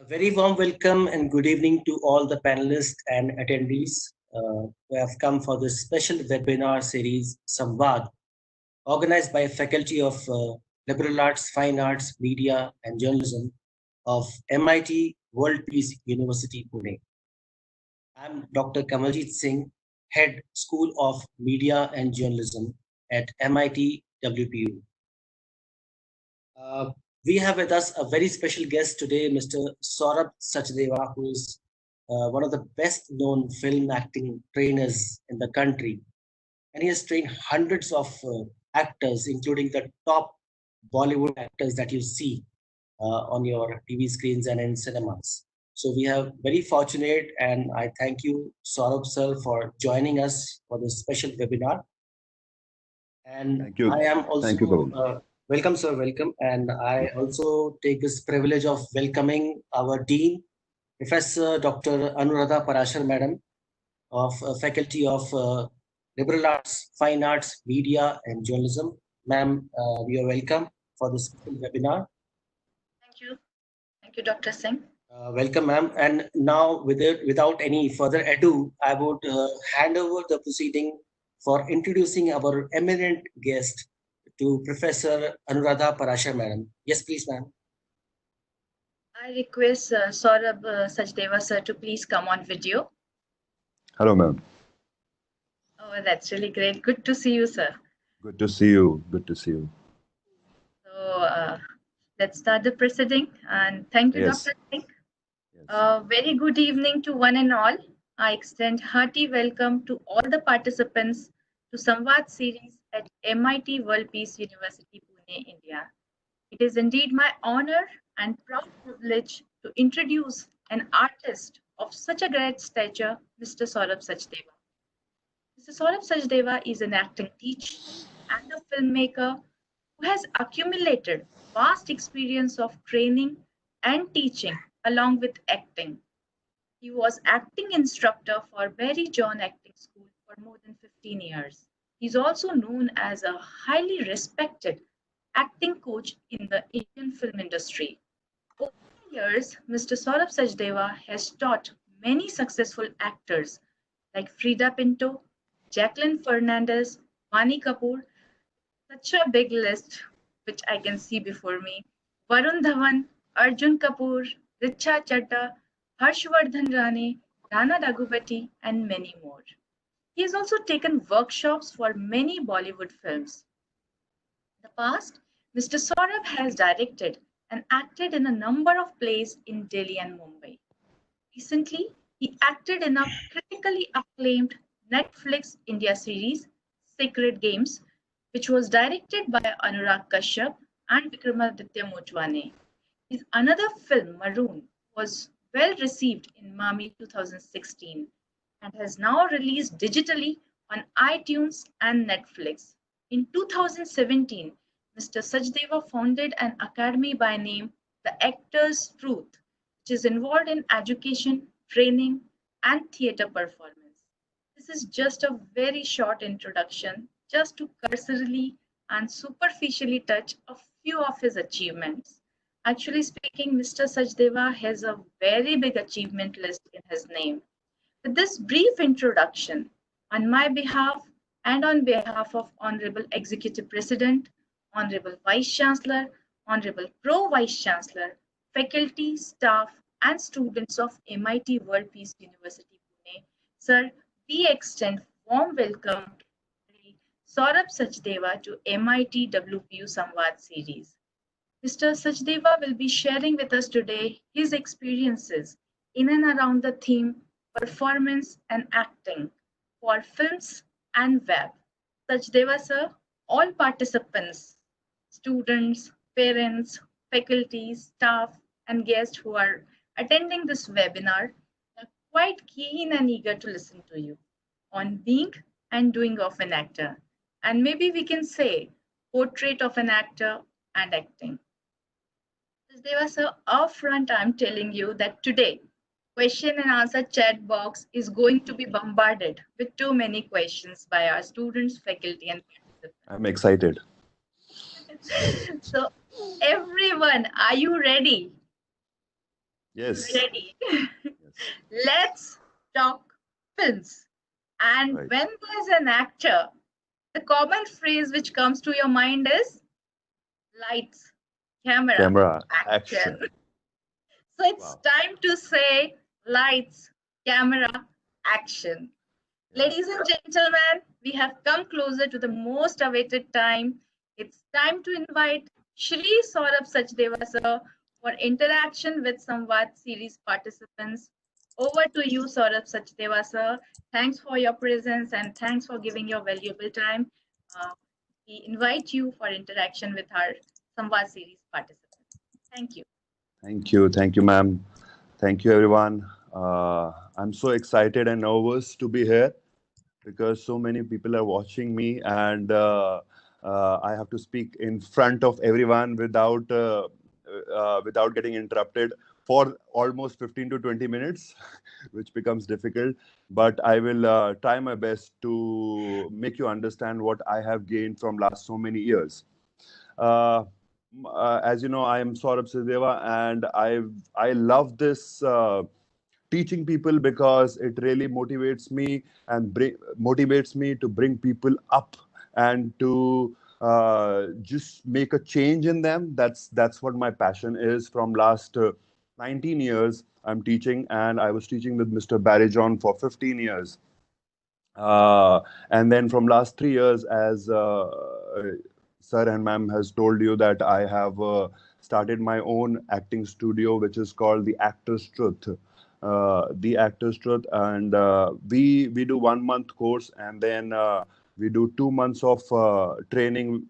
A very warm welcome and good evening to all the panelists and attendees who have come for this special webinar series, Samvad, organized by Faculty of Liberal Arts, Fine Arts, Media and Journalism of MIT World Peace University, Pune. I'm Dr. Kamaljeet Singh, Head School of Media and Journalism at MIT WPU. We have with us a very special guest today, Mr. Saurabh Sachdeva, who is one of the best known film acting trainers in the country. And he has trained hundreds of actors, including the top Bollywood actors that you see on your TV screens and in cinemas. So we are very fortunate, and I thank you, Saurabh sir, for joining us for this special webinar. And Thank you. I am Thank you, also Pawan. welcome, sir, welcome. And I also take this privilege of welcoming our Dean, Professor Dr. Anuradha Parashar, Madam, of Faculty of Liberal Arts, Fine Arts, Media and Journalism. Ma'am, we are welcome for this webinar. Thank you. Thank you, Dr. Singh. Welcome, ma'am. And now, without any further ado, I would hand over the proceeding for introducing our eminent guest to Professor Anuradha Parashar, madam. Yes, please, ma'am. I request Saurabh Sachdeva sir to please come on video. Hello, ma'am. Oh, that's really great. Good to see you, sir. Good to see you. Good to see you. So let's start the proceeding. And thank you, Yes. Dr. Singh. Yes. Very good evening to one and all. I extend hearty welcome to all the participants to Samvad series at MIT World Peace University, Pune, India. It is indeed my honor and proud privilege to introduce an artist of such a great stature, Mr. Saurabh Sachdeva. Mr. Saurabh Sachdeva is an acting teacher and a filmmaker who has accumulated vast experience of training and teaching along with acting. He was acting instructor for Barry John Acting School for more than 15 years. He's also known as a highly respected acting coach in the Indian film industry. Over the years, Mr. Saurabh Sachdeva has taught many successful actors like Frida Pinto, Jacqueline Fernandez, Vani Kapoor, such a big list which I can see before me. Varun Dhawan, Arjun Kapoor, Richa Chadda, Harshvardhan Rane, Rana Daggubati, and many more. He has also taken workshops for many Bollywood films. In the past, Mr. Saurabh has directed and acted in a number of plays in Delhi and Mumbai. Recently, he acted in a critically acclaimed Netflix India series, Sacred Games, which was directed by Anurag Kashyap and Vikramaditya Motwane. His another film, Maroon, was well received in Mami 2016 and has now released digitally on iTunes and Netflix. In 2017, Mr. Sachdeva founded an academy by name The Actors Truth, which is involved in education, training, and theatre performance. This is just a very short introduction, just to cursorily and superficially touch a few of his achievements. Actually speaking, Mr. Sachdeva has a very big achievement list in his name. With this brief introduction, on my behalf and on behalf of Honorable Executive President, Honorable Vice Chancellor, Honorable Pro Vice Chancellor, faculty, staff, and students of MIT World Peace University, Pune, sir, we extend warm welcome to Saurabh Sachdeva to MIT WPU Samvad series. Mr. Sachdeva will be sharing with us today his experiences in and around the theme performance and acting for films and web. Sachdeva sir, all participants, students, parents, faculty, staff, and guests who are attending this webinar are quite keen and eager to listen to you on being and doing of an actor. And maybe we can say portrait of an actor and acting. Deva sir, upfront, I'm telling you that today, question and answer chat box is going to be bombarded with too many questions by our students, faculty, and participants. I'm excited. So, everyone, are you ready? Yes. Ready. Yes. Let's talk films. And Right. when there's an actor, the common phrase which comes to your mind is lights, camera, Camera action. action. So it's Wow. time to say lights, camera, action. Yeah. Ladies and gentlemen, we have come closer to the most awaited time. It's time to invite Shri Saurabh Sachdeva sir for interaction with Samvad series participants. Over to you, Saurabh Sachdeva sir. Thanks for your presence and thanks for giving your valuable time. Uh, we invite you for interaction with our Samvad series participants. Thank you. Thank you. Thank you, ma'am. Thank you, everyone. I'm so excited and nervous to be here because so many people are watching me, and I have to speak in front of everyone without getting interrupted for almost 15 to 20 minutes, which becomes difficult. But I will try my best to make you understand what I have gained from last so many years. Uh, as you know, I am Saurabh Sachdeva, and I love this teaching people because it really motivates me and motivates me to bring people up and to just make a change in them. That's what my passion is. From last 19 years, I'm teaching, and I was teaching with Mr. Barry John for 15 years. And then from last 3 years, as sir and ma'am has told you, that I have started my own acting studio, which is called The Actor's Truth. The Actor's Truth, and we do 1 month course, and then we do 2 months of training,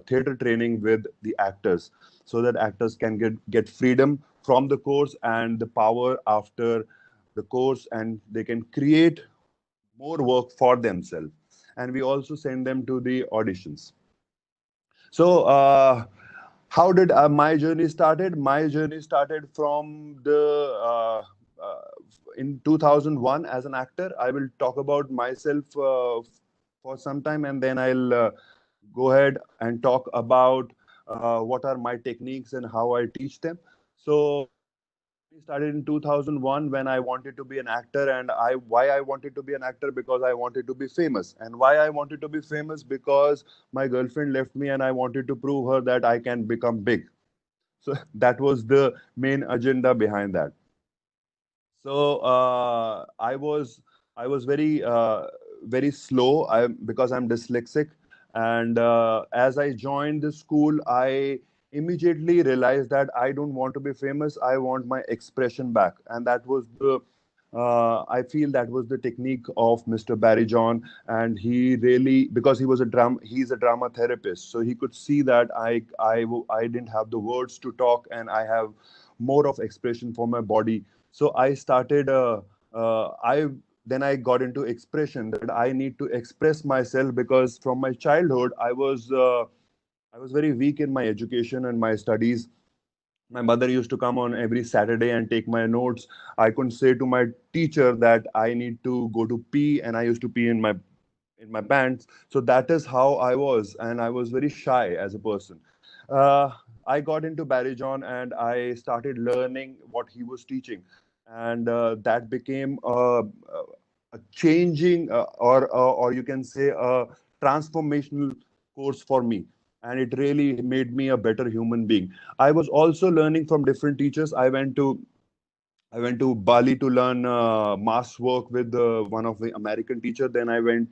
theater training with the actors, so that actors can get freedom from the course and the power after the course, and they can create more work for themselves. And we also send them to the auditions. So how did my journey started? My journey started from the in 2001 as an actor. I will talk about myself for some time, and then I'll go ahead and talk about what are my techniques and how I teach them. So I started in 2001 when I wanted to be an actor, and why I wanted to be an actor, because I wanted to be famous. And why I wanted to be famous, because my girlfriend left me and I wanted to prove her that I can become big. So that was the main agenda behind that. So I was very slow, because I'm dyslexic, and as I joined the school, I immediately realized that I don't want to be famous. I want my expression back, and that was the I feel that was the technique of Mr. Barry John, and he really, because he's a drama therapist, so he could see that I didn't have the words to talk, and I have more of expression for my body. So I started I then I got into expression, that I need to express myself, because from my childhood I was very weak in my education and my studies. My mother used to come on every Saturday and take my notes. I couldn't say to my teacher that I need to go to pee, and I used to pee in my pants. So that is how I was, and I was very shy as a person. Uh, I got into Barry John, and I started learning what he was teaching, and that became a changing, or you can say a transformational course for me, and it really made me a better human being. I was also learning from different teachers. I went to Bali to learn mass work with one of the American teacher. Then I learned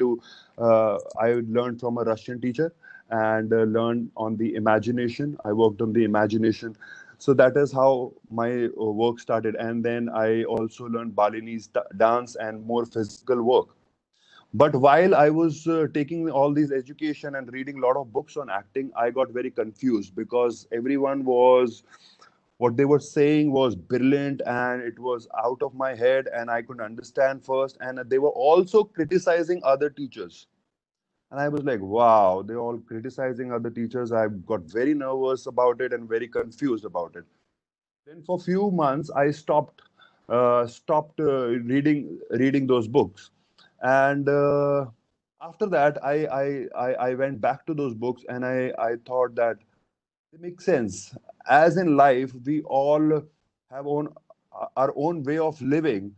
from a Russian teacher, and learned on the imagination. I worked on the imagination. So that is how my work started. And then I also learned Balinese dance and more physical work. But while I was taking all these education and reading a lot of books on acting, I got very confused, because everyone was what they were saying was brilliant, and it was out of my head, and I couldn't understand first. And they were also criticizing other teachers. And I was like, wow, they're all criticizing other teachers. I got very nervous about it and very confused about it. Then for few months, I stopped reading those books, and after that, I went back to those books, and I thought that it makes sense. As in life, we all have our own way of living,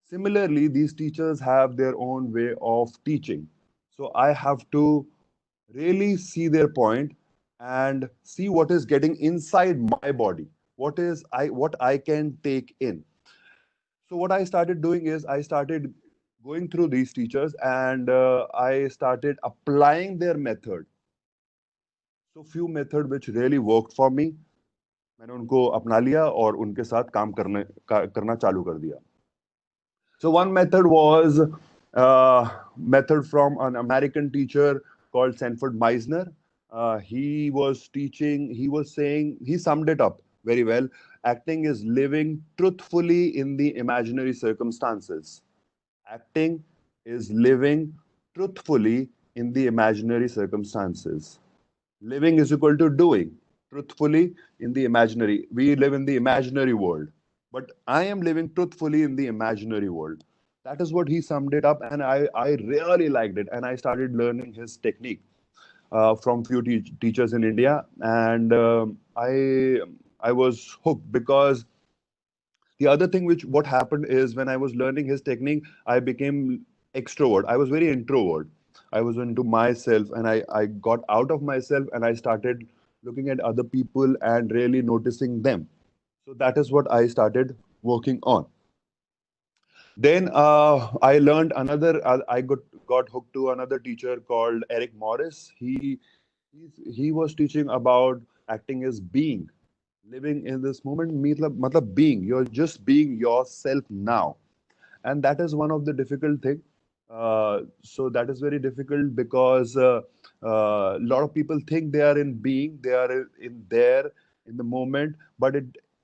similarly, these teachers have their own way of teaching. So I have to really see their point and see what is getting inside my body, what I can take in. So what I started doing is I started going through these teachers, and I started applying their method. So few method which really worked for me, मैंने उनको अपना लिया और उनके साथ काम करना चालू कर दिया. So one method was method from an American teacher called Sanford Meisner. He was teaching, he was saying, he summed it up very well. Acting is living truthfully in the imaginary circumstances. Acting is living truthfully in the imaginary circumstances. Living is equal to doing truthfully in the imaginary. We live in the imaginary world, but I am living truthfully in the imaginary world. That is what he summed it up, and I really liked it. And I started learning his technique from few teachers in India, and I was hooked because the other thing which what happened is when I was learning his technique, I became extrovert. I was very introvert. I was into myself, and I got out of myself, and I started looking at other people and really noticing them. So that is what I started working on. Then I learned another. I got hooked to another teacher called Eric Morris. He was teaching about acting as being, living in this moment. मतलब being. You're just being yourself now, and that is one of the difficult thing. So that is very difficult because a lot of people think they are in being, they are in there in the moment, but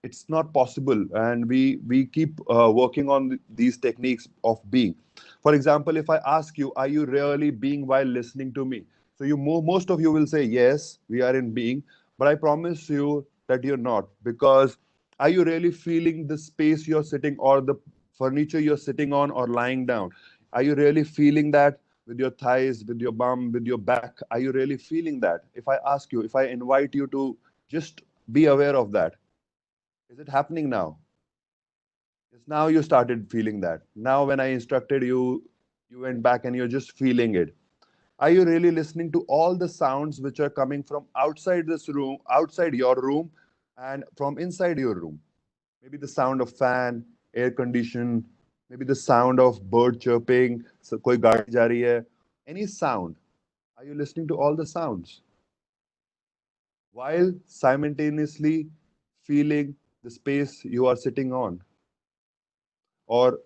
it's not possible, and we keep working on these techniques of being. For example, if I ask you, are you really being while listening to me? So most of you will say yes, we are in being, but I promise you that you're not, because are you really feeling the space you're sitting or the furniture you're sitting on or lying down? Are you really feeling that with your thighs, with your bum, with your back? Are you really feeling that? If I ask you, if I invite you to just be aware of that, is it happening now? Yes, now you started feeling that. Now, when I instructed you, you went back and you're just feeling it. Are you really listening to all the sounds which are coming from outside this room, outside your room, and from inside your room? Maybe the sound of fan, air condition, maybe the sound of bird chirping, so koi gaadi ja rahi hai, any sound. Are you listening to all the sounds while simultaneously feeling the space you are sitting on or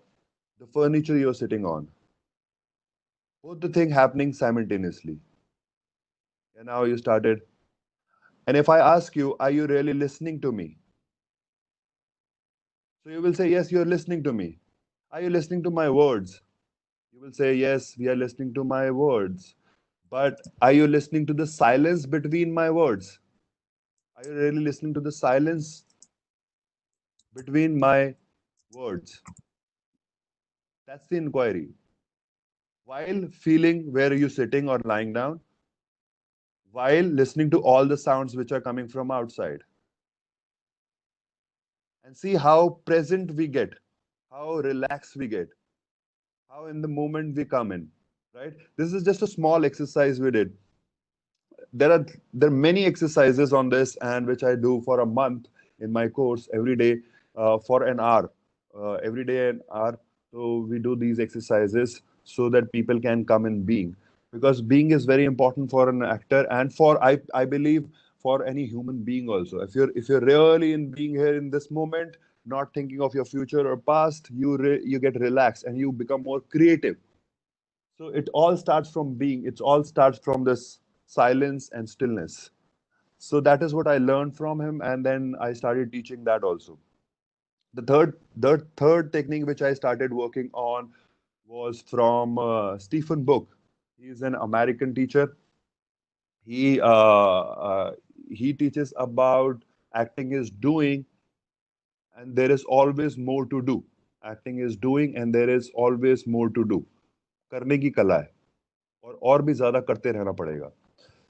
the furniture you're sitting on? Both the thing happening simultaneously. And now you started. And if I ask you, are you really listening to me? So you will say, yes, you're listening to me. Are you listening to my words? You will say, yes, we are listening to my words. But are you listening to the silence between my words? Are you really listening to the silence between my words? That's the inquiry. While feeling where are you sitting or lying down, while listening to all the sounds which are coming from outside. And see how present we get, how relaxed we get, how in the moment we come in, right? This is just a small exercise we did. There are many exercises on this, and which I do for a month in my course every day for an hour, every day an hour. So we do these exercises so that people can come in being, because being is very important for an actor and for I believe for any human being also. If you're really in being here in this moment, not thinking of your future or past, you get relaxed and you become more creative. So it all starts from being. It all starts from this silence and stillness. So that is what I learned from him, and then I started teaching that also. The third technique which I started working on was from Stephen Book. He is an American teacher. He he teaches about acting is doing, and there is always more to do. Acting is doing, and there is always more to do. करने की कला है और भी ज्यादा करते रहना पड़ेगा.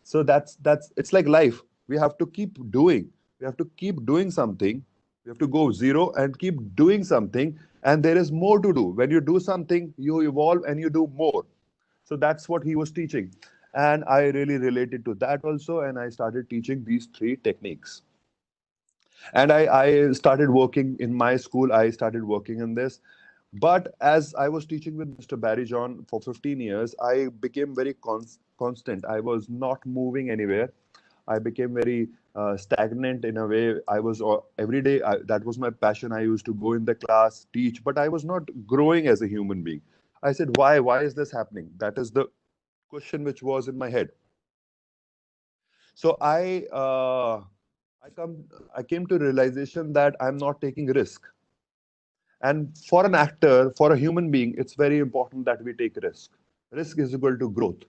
So that's it's like life. We have to keep doing. We have to keep doing something You have to go zero and keep doing something, and there is more to do. When you do something, you evolve and you do more. So that's what he was teaching. And I really related to that also, and I started teaching these three techniques. And I started working in my school. I started working in this. But as I was teaching with Mr. Barry John for 15 years, I became very constant. I was not moving anywhere. I became very stagnant in a way. I was every day, that was my passion. I used to go in the class, teach, but I was not growing as a human being. I said, why? Why is this happening? That is the question which was in my head. So I came to realization that I'm not taking risk. And for an actor, for a human being, it's very important that we take risk. Risk is equal to growth.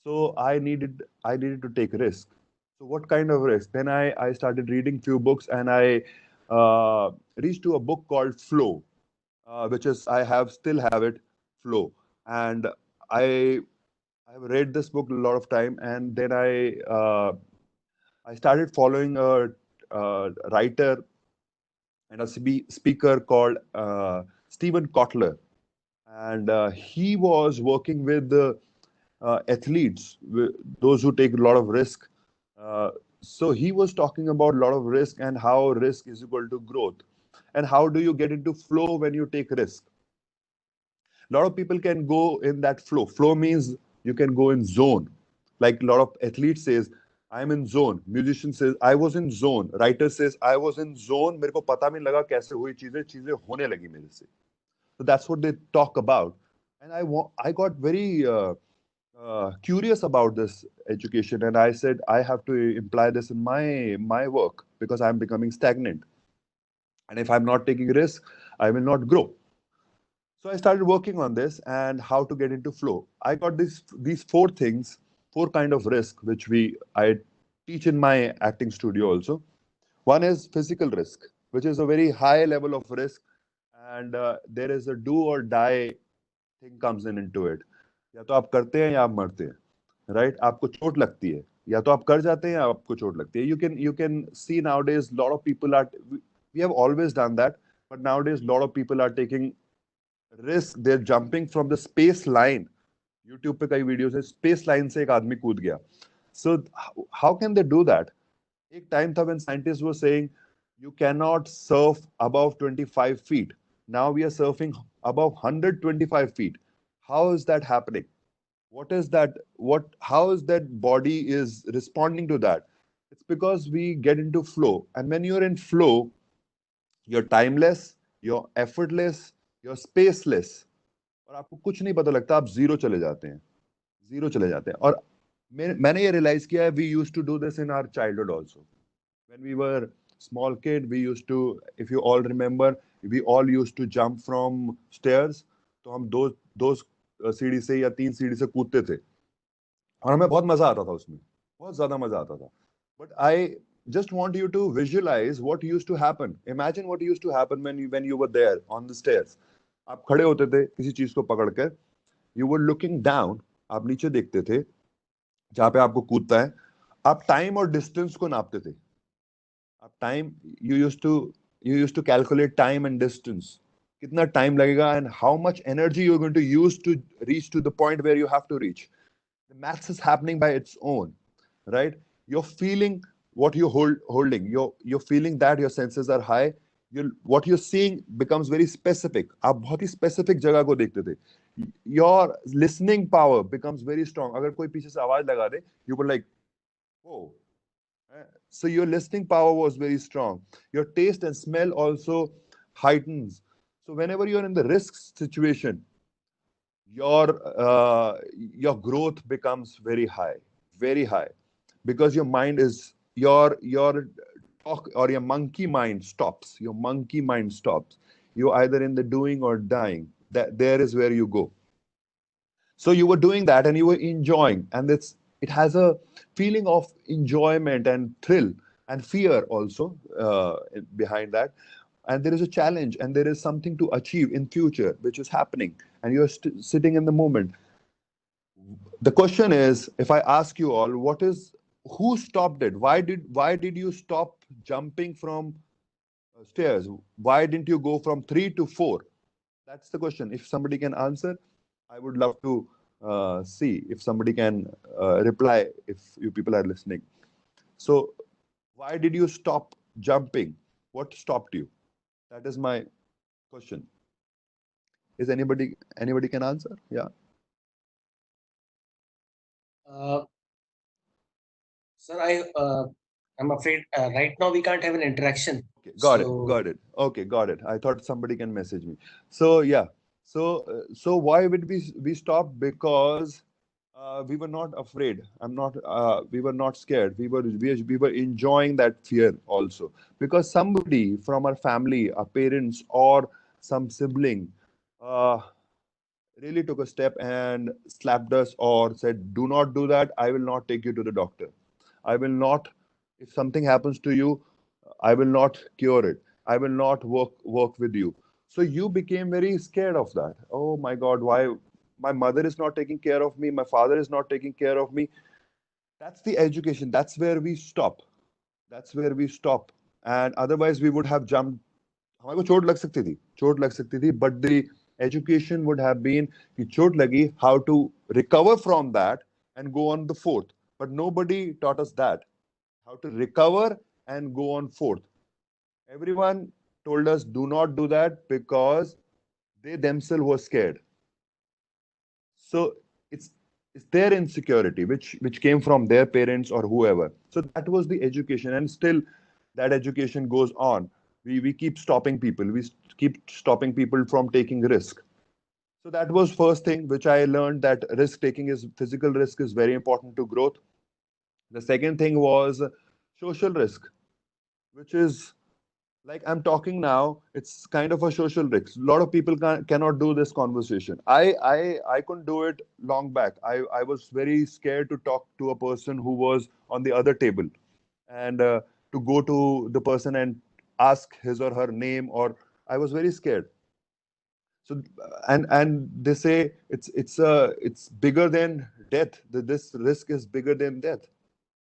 So I needed to take risk. So what kind of risk? Then I started reading few books, and I reached to a book called Flow, which is I have still have it, Flow. And I I've read this book a lot of time, and then I started following a writer and a speaker called Stephen Kotler, and he was working with athletes, those who take a lot of risk. Uh, so he was talking about a lot of risk and how risk is equal to growth, and how do you get into flow when you take risk. A lot of people can go in that flow. Flow means you can go in zone. Like a lot of athletes says, I'm in zone. Musician says, I was in zone. Writer says, I was in zone. मेरे को पता भी नहीं लगा कैसे हुई चीजें चीजें होने लगी मेरे से. So that's what they talk about. And I got very curious about this education, and I said I have to imply this in my work because I'm becoming stagnant. And if I'm not taking risk, I will not grow. So I started working on this and how to get into flow. I got these four things, four kind of risk, which I teach in my acting studio also. One is physical risk, which is a very high level of risk, and there is a do or die thing comes in into it. या तो आप करते हैं या आप मरते हैं, right? आपको चोट लगती है, या तो आप कर जाते हैं या आपको चोट लगती है. You can see nowadays lot of people are, we have always done that, but nowadays lot of people are taking risk. They're jumping from the space line. YouTube पे कई वीडियोस है, स्पेस लाइन से एक आदमी कूद गया. So how can they do that? एक time था when scientists were saying you cannot surf above 25 feet. Now we are surfing above 125 feet. How is that happening? What is that? How is that body is responding to that? It's because we get into flow. And when you're in flow, you're timeless, you're effortless, you're spaceless. और आपको कुछ नहीं पता लगता, आप zero चले जाते हैं, जीरो चले जाते हैं. और मैंने ये रियलाइज किया है, we used to do this in our childhood also. When we were small kid, we used to, if you all remember, we all used to jump from stairs. तो हम दो सीढ़ी से या तीन सीढ़ी से कूदते थे, और हमें बहुत मजा आता था उसमें, बहुत ज्यादा मजा आता था. But I just want you to visualize what used to happen. Imagine what used to happen when you were there on the stairs. आप खड़े होते थे किसी चीज को पकड़ कर, you were looking down, आप नीचे देखते थे जहां पे आपको कूदता है. आप टाइम और डिस्टेंस को नापते थे. आप time, you used to calculate time and distance. कितना टाइम लगेगा and how much energy you're going to use to reach to the point where you have to reach. The maths is happening by its own, right? You're feeling what you're holding. You're feeling that your senses are high. What you're seeing becomes very specific. आप बहुत ही specific जगह को देखते थे. Your listening power becomes very strong. अगर कोई पीछे से आवाज लगा दे, you were like, oh. So your listening power was very strong. Your taste and smell also heightens. So whenever you're in the risk situation, your growth becomes very high, because your mind is your talk, or your monkey mind stops. Your monkey mind stops. You're either in the doing or dying. There is where you go. So you were doing that and you were enjoying, and it has a feeling of enjoyment and thrill and fear also behind that. And there is a challenge and there is something to achieve in future which is happening, and you're sitting in the moment. The question is, if I ask you all, who stopped it? Why did you stop jumping from stairs? Why didn't you go from 3 to 4? That's the question. If somebody can answer, I would love to see if somebody can reply if you people are listening. So, why did you stop jumping? What stopped you? That is my question. Is anybody can answer? Yeah. Uh, Sir, I'm afraid right now we can't have an interaction. Okay, got it, So got it. Okay, got it. I thought somebody can message me. So yeah. So why would we stop? Because we were not afraid. I'm not. We were not scared. We were enjoying that fear also, because somebody from our family, our parents, or some sibling, uh, really took a step and slapped us or said, "Do not do that. I will not take you to the doctor. I will not. If something happens to you, I will not cure it. I will not work with you." So you became very scared of that. Oh my God, why my mother is not taking care of me, my father is not taking care of me. That's the education. That's where we stop. That's where we stop. And otherwise we would have jumped. हमारे को चोट लग सकती थी, but the education would have been कि चोट लगी, how to recover from that and go on the fourth. But nobody taught us that, how to recover and go on fourth. Everyone told us do not do that because they themselves were scared. So it's it's their insecurity which came from their parents or whoever. So that was the education, and still that education goes on. We keep stopping people. Keep stopping people from taking risk. So that was first thing which I learned, that risk taking is physical risk is very important to growth. The second thing was social risk, which is like I'm talking now, it's kind of a social risk. A lot of people cannot do this conversation. I couldn't do it long back. I was very scared to talk to a person who was on the other table, and to go to the person and ask his or her name, or I was very scared. So and they say it's bigger than death. This risk is bigger than death.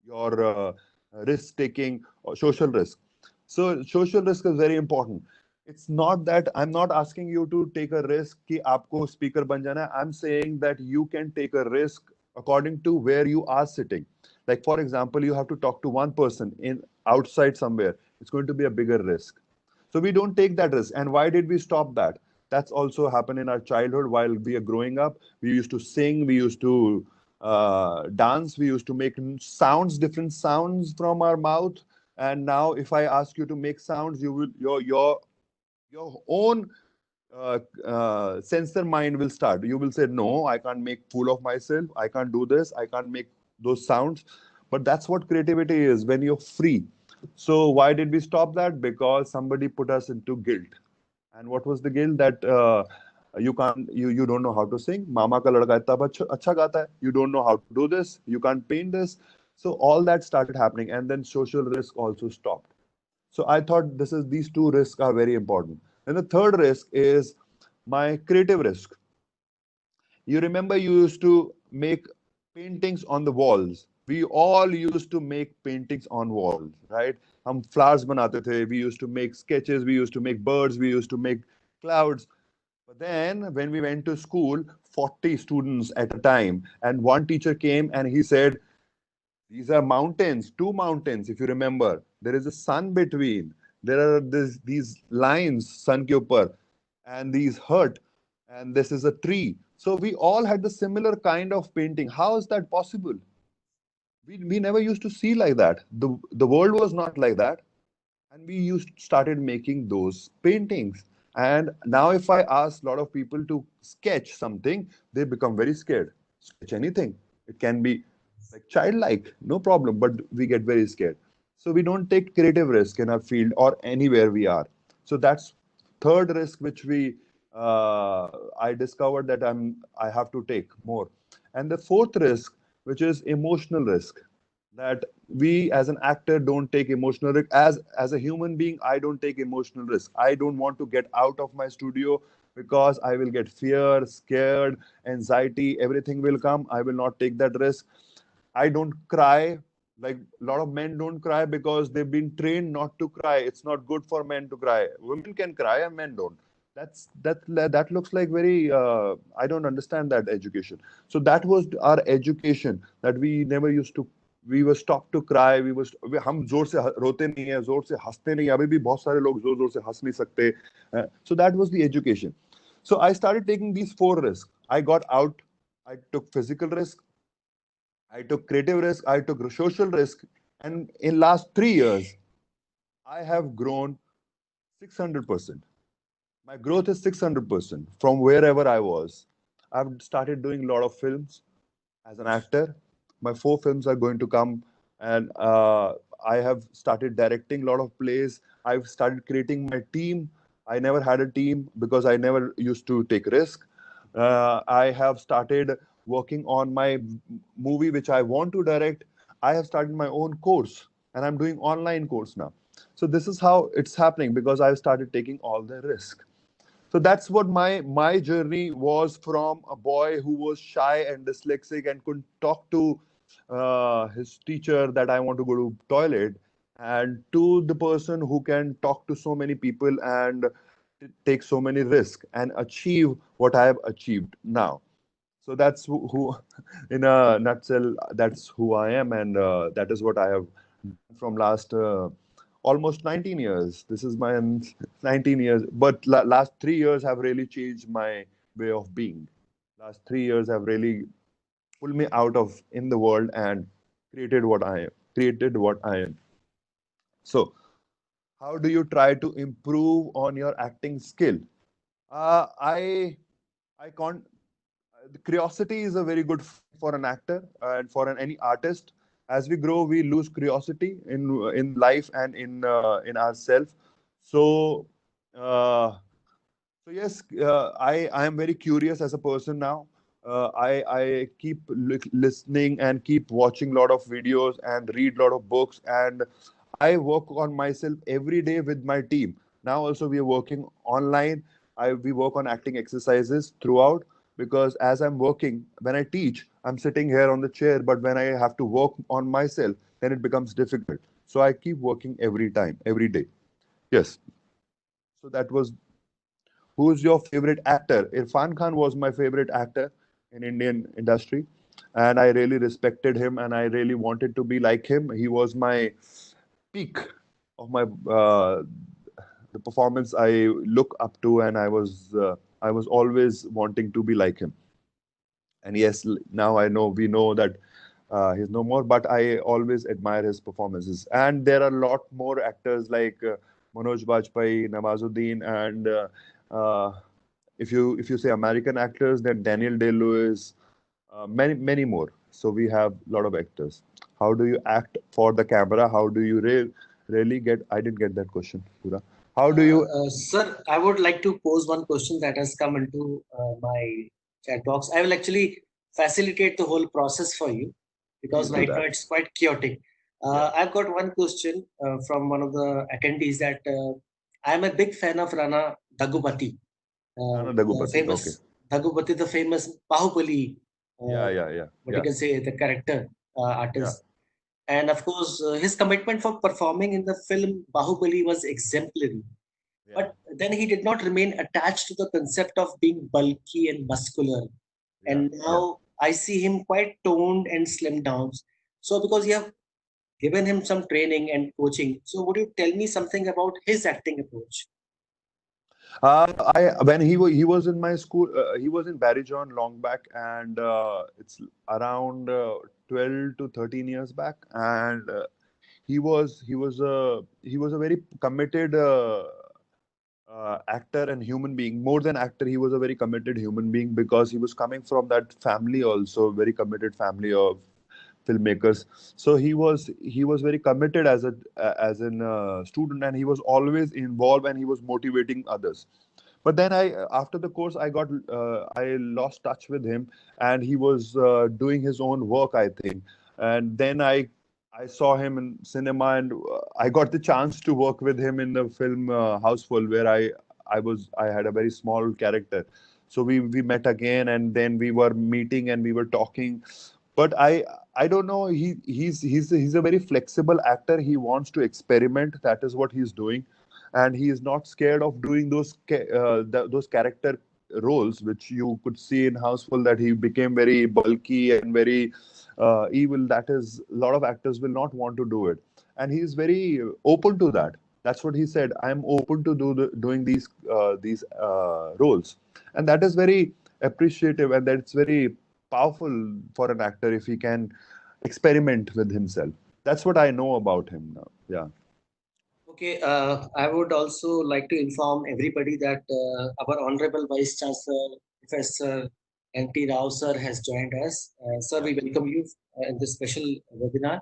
Your risk taking or social risk. So social risk is very important. It's not that I'm not asking you to take a risk कि आपको speaker बन जाना है. I'm saying that you can take a risk according to where you are sitting. Like for example, you have to talk to one person in outside somewhere. It's going to be a bigger risk. So we don't take that risk. And why did we stop that? That's also happened in our childhood while we are growing up. We used to sing, we used to dance, we used to make sounds, different sounds from our mouth. And now, if I ask you to make sounds, you will your own sensor mind will start. You will say, "No, I can't make fool of myself. I can't do this. I can't make those sounds." But that's what creativity is when you're free. So why did we stop that? Because somebody put us into guilt. And what was the guilt? That you don't know how to sing. Mama ka ladka itna अच्छा गाता है. You don't know how to do this. You can't paint this. So all that started happening, and then social risk also stopped. So I thought these two risks are very important. And the third risk is my creative risk. You remember you used to make paintings on the walls. We all used to make paintings on walls, right? हम flowers बनाते थे. We used to make sketches. We used to make birds. We used to make clouds. But then when we went to school, 40 students at a time, and one teacher came and he said, "These are mountains, two mountains, if you remember. There is a sun between. There are these lines, sun ke upar, and these hurt, and this is a tree." So we all had the similar kind of painting. How is that possible? We never used to see like that. The world was not like that. And we started making those paintings. And now if I ask a lot of people to sketch something, they become very scared. Sketch anything. It can be like childlike, no problem, but we get very scared. So we don't take creative risk in our field or anywhere we are. So that's third risk which we I discovered that I have to take more. And the fourth risk, which is emotional risk, that we as an actor don't take emotional risk. As a human being, I don't take emotional risk. I don't want to get out of my studio because I will get fear, scared, anxiety, everything will come. I will not take that risk. I don't cry Like a lot of men don't cry because they've been trained not to cry. It's not good for men to cry. Women can cry and men don't. That looks like very. I don't understand that education. So that was our education, that we never used to. We were stopped to cry. हम जोर से रोते नहीं हैं, जोर से हंसते नहीं. अभी भी बहुत सारे लोग जोर जोर से हंस नहीं सकते. So that was the education. So I started taking these 4 risks. I got out. I took physical risk. I took creative risk, I took social risk, and in last 3 years, I have grown 600%. My growth is 600% from wherever I was. I've started doing a lot of films as an actor. My 4 films are going to come, and I have started directing a lot of plays. I've started creating my team. I never had a team because I never used to take risk. I have started working on my movie which I want to direct. I have started my own course, and I'm doing online course now. So this is how it's happening because I've started taking all the risk. So that's what my journey was, from a boy who was shy and dyslexic and couldn't talk to his teacher that I want to go to toilet, and to the person who can talk to so many people and take so many risks and achieve what I have achieved now. So that's who in a nutshell, that's who I am, and that is what I have done from last almost 19 years. This is my 19 years, but last 3 years have really changed my way of being. Last 3 years have really pulled me out of in the world and created what I am. Created what I am. So, how do you try to improve on your acting skill? Uh, I I can't. The curiosity is a very good friend for an actor and for any artist. As we grow, we lose curiosity in life and in ourselves. So, uh, so yes, I am very curious as a person now. I keep listening and keep watching a lot of videos and read a lot of books, and I work on myself every day with my team. Now also we are working online. We work on acting exercises throughout, because as I'm working, when I teach, I'm sitting here on the chair, but when I have to work on myself, then it becomes difficult. So I keep working every time, every day. Yes. So that was. Who's your favorite actor? Irfan Khan was my favorite actor in Indian industry, and I really respected him, and I really wanted to be like him. He was my peak of my the performance I look up to, and I was always wanting to be like him. And yes, now I know we know that he's no more, but I always admire his performances. And there are a lot more actors like Manoj Bajpayee, Nawazuddin, and if you say American actors, then Daniel Day Lewis, many more. So we have a lot of actors. How do you act for the camera? How do you really get? I didn't get that question, Pura. How do you? Sir, I would like to pose one question that has come into my chat box. I will actually facilitate the whole process for you Please because do right now that. it's quite chaotic. Yeah. I've got one question from one of the attendees that I'm a big fan of Rana Daggubati, Rana the Daggubati. Okay. famous Daggubati, the famous Bahubali, Yeah, uh, yeah, yeah, what you yeah, can say, the character yeah, artist. And of course, his commitment for performing in the film Bahubali was exemplary. yeah, But then he did not remain attached to the concept of being bulky and muscular. yeah, And yeah. now I see him quite toned and slimmed down. So, because you have given him some training and coaching, so would you tell me something about his acting approach? I when he was in my school, he was in Barry John long back, and it's around 12 to 13 years back, and he was a very committed actor and human being. More than actor, he was a very committed human being because he was coming from that family, also very committed family of filmmakers. So he was very committed as an student, and he was always involved, and he was motivating others. But then after the course, I lost touch with him, and he was doing his own work, I think. And then I saw him in cinema, and I got the chance to work with him in the film Houseful, where I had a very small character. So we met again, and then we were meeting and we were talking. but I don't know. He's a very flexible actor. He wants to experiment. That is what he's doing, and he is not scared of doing those character roles, which you could see in Houseful, that he became very bulky and very evil. That is, a lot of actors will not want to do it, and he is very open to that. That's what he said. I am open to doing these roles, and that is very appreciative, and that's very powerful for an actor if he can experiment with himself. That's what I know about him now. Yeah. Okay, I would also like to inform everybody that our Honorable Vice Chancellor, Professor N.T. Rao sir, has joined us. Sir, we welcome you in this special webinar.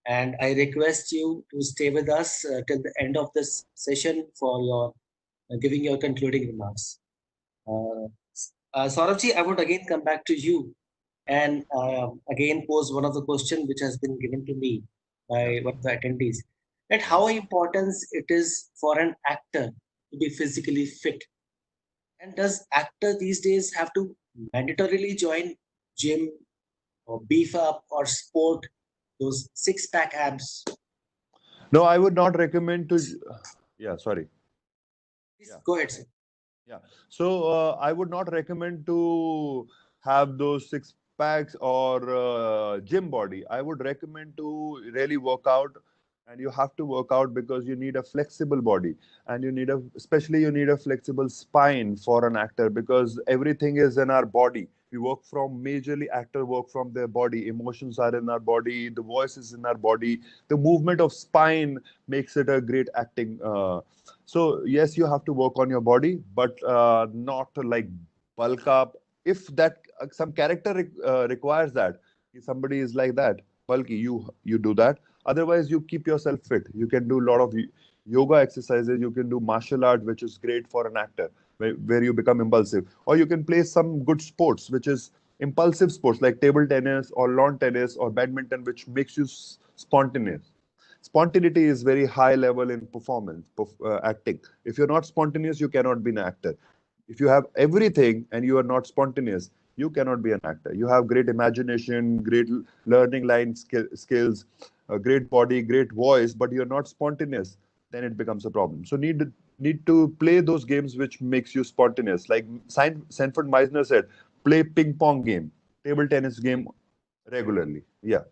And I request you to stay with us till the end of this session for your giving your concluding remarks. Saurabhji, I would again come back to you and again pose one of the questions which has been given to me by one of the attendees, that how important it is for an actor to be physically fit, and does actor these days have to mandatorily join gym or beef up or sport those six-pack abs? No, I would not recommend to. Yeah, sorry. Please Yeah. go ahead, sir. Yeah. So I would not recommend to have those six packs or gym body. I would recommend to really work out, and you have to work out because you need a flexible body, and especially you need a flexible spine for an actor, because everything is in our body. We work from majorly actor work from their body. Emotions are in our body. The voice is in our body. The movement of spine makes it a great acting. So yes, you have to work on your body, but not to like bulk up. If that some character requires that, if somebody is like that bulky, you do that. Otherwise, you keep yourself fit. You can do a lot of yoga exercises. You can do martial art, which is great for an actor, where you become impulsive. Or you can play some good sports, which is impulsive sports like table tennis or lawn tennis or badminton, which makes you spontaneous. Spontaneity is very high level in performance acting. If you're not spontaneous, you cannot be an actor. If you have everything and you are not spontaneous, you cannot be an actor. You have great imagination, great learning line skills, a great body, great voice, but you're not spontaneous, then it becomes a problem. So need to play those games which makes you spontaneous. Like Sanford Meisner said, play ping pong game, table tennis game regularly. Yeah.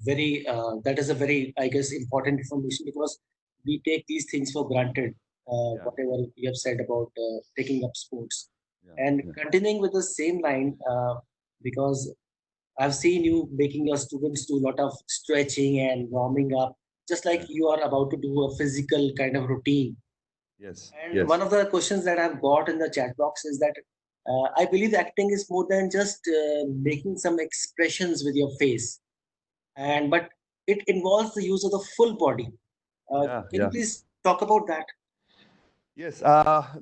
Very that is a very, I guess, important information, because we take these things for granted. Yeah. Whatever you have said about taking up sports, Yeah. and Yeah. continuing with the same line, because I've seen you making your students do a lot of stretching and warming up, just like Yeah. you are about to do a physical kind of routine. Yes. And Yes. one of the questions that I've got in the chat box is that I believe acting is more than just making some expressions with your face, but it involves the use of the full body. Yeah. Can you Yeah. please talk about that? Yes,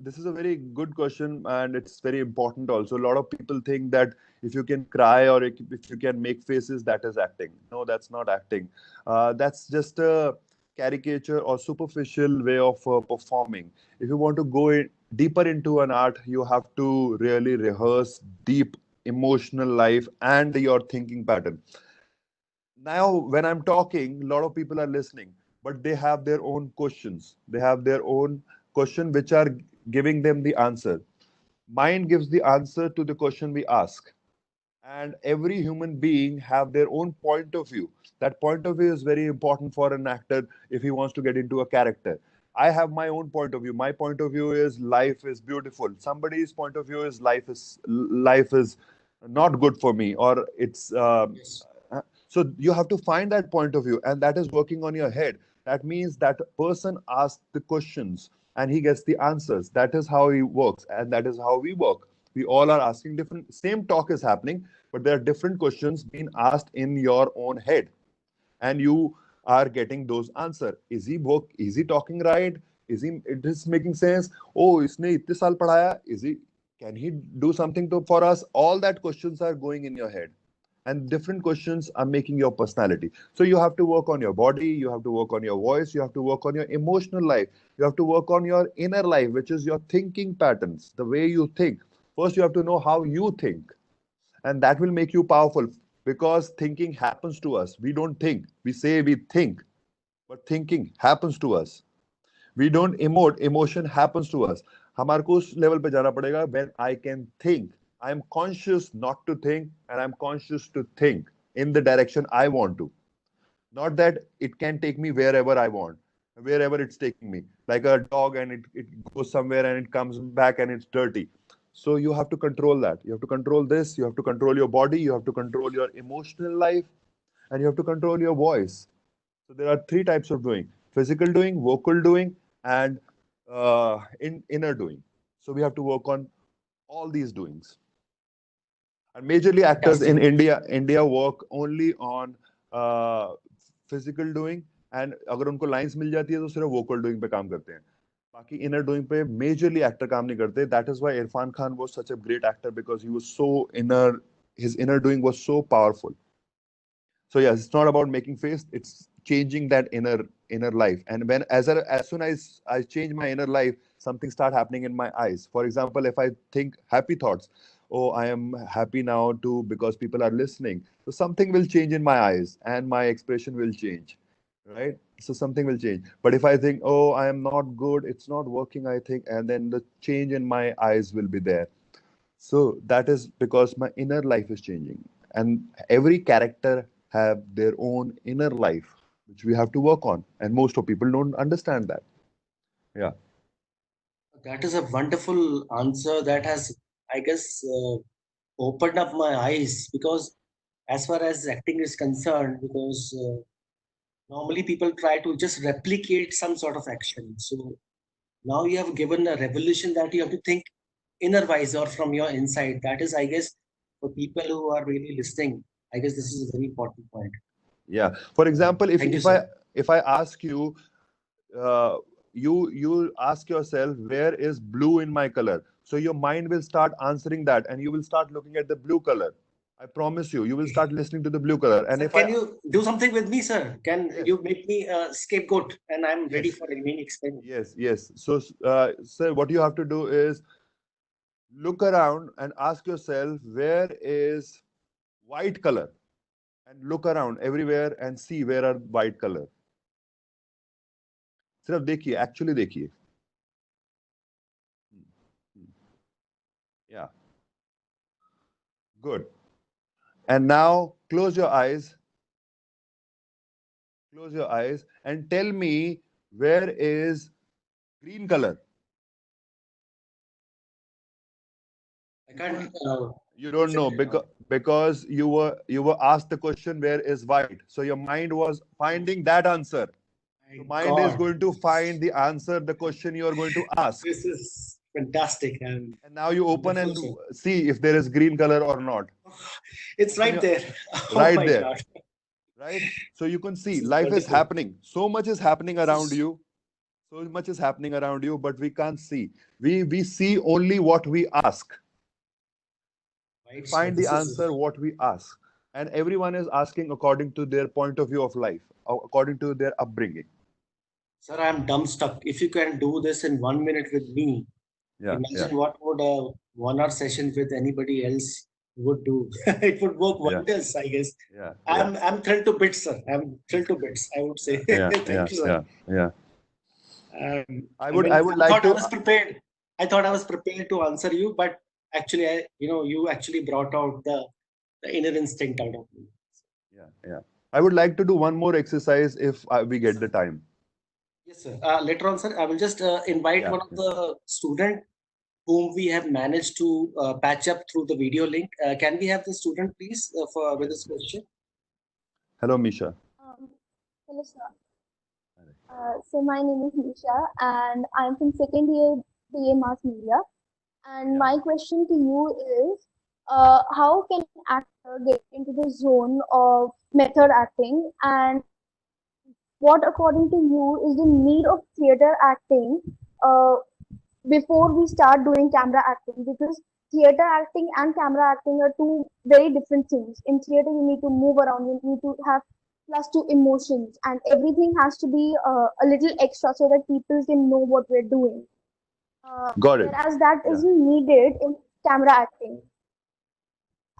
this is a very good question, and it's very important also. A lot of people think that if you can cry or if you can make faces, that is acting. No, that's not acting. That's just a caricature or superficial way of performing. If you want to go deeper into an art, you have to really rehearse deep emotional life and your thinking pattern. Now, when I'm talking, a lot of people are listening, but they have their own questions. They have their own question which are giving them the answer. Mind gives the answer to the question we ask, and every human being have their own point of view. That point of view is very important for an actor if he wants to get into a character. I have my own point of view. My point of view is life is beautiful. Somebody's point of view is life is not good for me, or it's Yes. so you have to find that point of view, and that is working on your head. That means that person asks the questions and he gets the answers. That is how he works, and that is how we work. We all are asking different, same talk is happening, but there are different questions being asked in your own head, and you are getting those answers. Is he talking right? It is making sense? Oh, isne itne saal padhaya? Can he do something for us? All that questions are going in your head, and different questions are making your personality. So you have to work on your body, you have to work on your voice, you have to work on your emotional life, you have to work on your inner life, which is your thinking patterns, the way you think. First, you have to know how you think, and that will make you powerful, because thinking happens to us. We don't think. We say we think, but thinking happens to us. We don't emote. Emotion happens to us. हमारे को उस level पे जाना पड़ेगा when I can think. I am conscious not to think, and I'm conscious to think in the direction I want to. Not that it can take me wherever I want, wherever it's taking me. Like a dog, and it goes somewhere and it comes back and it's dirty. So you have to control that. You have to control this. You have to control your body. You have to control your emotional life, and you have to control your voice. So there are three types of doing: physical doing, vocal doing, and inner doing. So we have to work on all these doings. And majorly actors in India work only on physical doing, and अगर उनको lines मिल जाती है तो सिर्फ vocal doing पे काम करते हैं. बाकी inner doing पे majorly actor काम नहीं करते. That is why Irfan Khan was such a great actor, because he was so inner. His inner doing was so powerful. So yes, it's not about making face. It's changing that inner life. And when as soon as I change my inner life, something start happening in my eyes. For example, if I think happy thoughts, oh, I am happy now too because people are listening. So something will change in my eyes, and my expression will change, right? So something will change. But if I think, oh, I am not good, it's not working, I think, and then the change in my eyes will be there. So that is because my inner life is changing, and every character have their own inner life, which we have to work on, and most of people don't understand that. Yeah. That is a wonderful answer that has, I guess, opened up my eyes, because as far as acting is concerned, because normally people try to just replicate some sort of action. So now you have given a revolution that you have to think inner-wise or from your inside. That is, I guess, for people who are really listening, I guess this is a very important point. Yeah. For example, Thank you, if I ask you, you ask yourself, where is blue in my color? So your mind will start answering that, and you will start looking at the blue color. I promise you, you will start listening to the blue color. And Sir, if can you do something with me, sir? Can Yes. you make me a scapegoat, and I'm ready Yes. for any experiment? Yes. So, sir, what you have to do is look around and ask yourself, where is white color? And look around everywhere and see where are white color. सिर्फ देखिए, actually देखिए. Yeah. Good. And now close your eyes. Close your eyes and tell me, where is green color? I can't. You don't know because you were asked the question, where is white? So your mind was finding that answer. So mind is going to find the answer, the question you are going to ask. This is fantastic. And now you open and see if there is green color or not. It's right there. Right Oh my there. God. Right? So you can see This is life is wonderful. happening. So much is happening around you. So much is happening around you, but we can't see. We see only what we ask. Right, Find sir. the answer what we ask. And everyone is asking according to their point of view of life, according to their upbringing. Sir, I'm dumbstruck. If you can do this in 1 minute with me, imagine what would a 1 hour session with anybody else would do. It would work wonders, I guess. Yeah. I'm thrilled to bits, sir. I'm thrilled to bits, I would say. Thank you, sir. Yeah. I would like to. I was prepared. I thought I was prepared to answer you, but actually, you actually brought out the inner instinct out of me. Yeah. I would like to do one more exercise if we get the time. Yes, sir. Later on, sir, I will just invite one of the student whom we have managed to patch up through the video link. Can we have the student, please, with this question? Hello, Misha. Hello, sir. So my name is Misha, and I'm from second year BA Mass Media. And my question to you is, how can an actor get into the zone of method acting, and what, according to you, is the need of theater acting before we start doing camera acting? Because theater acting and camera acting are two very different things. In theater, you need to move around, you need to have plus two emotions, and everything has to be a little extra so that people can know what we're doing. Got it. Whereas that isn't needed in camera acting.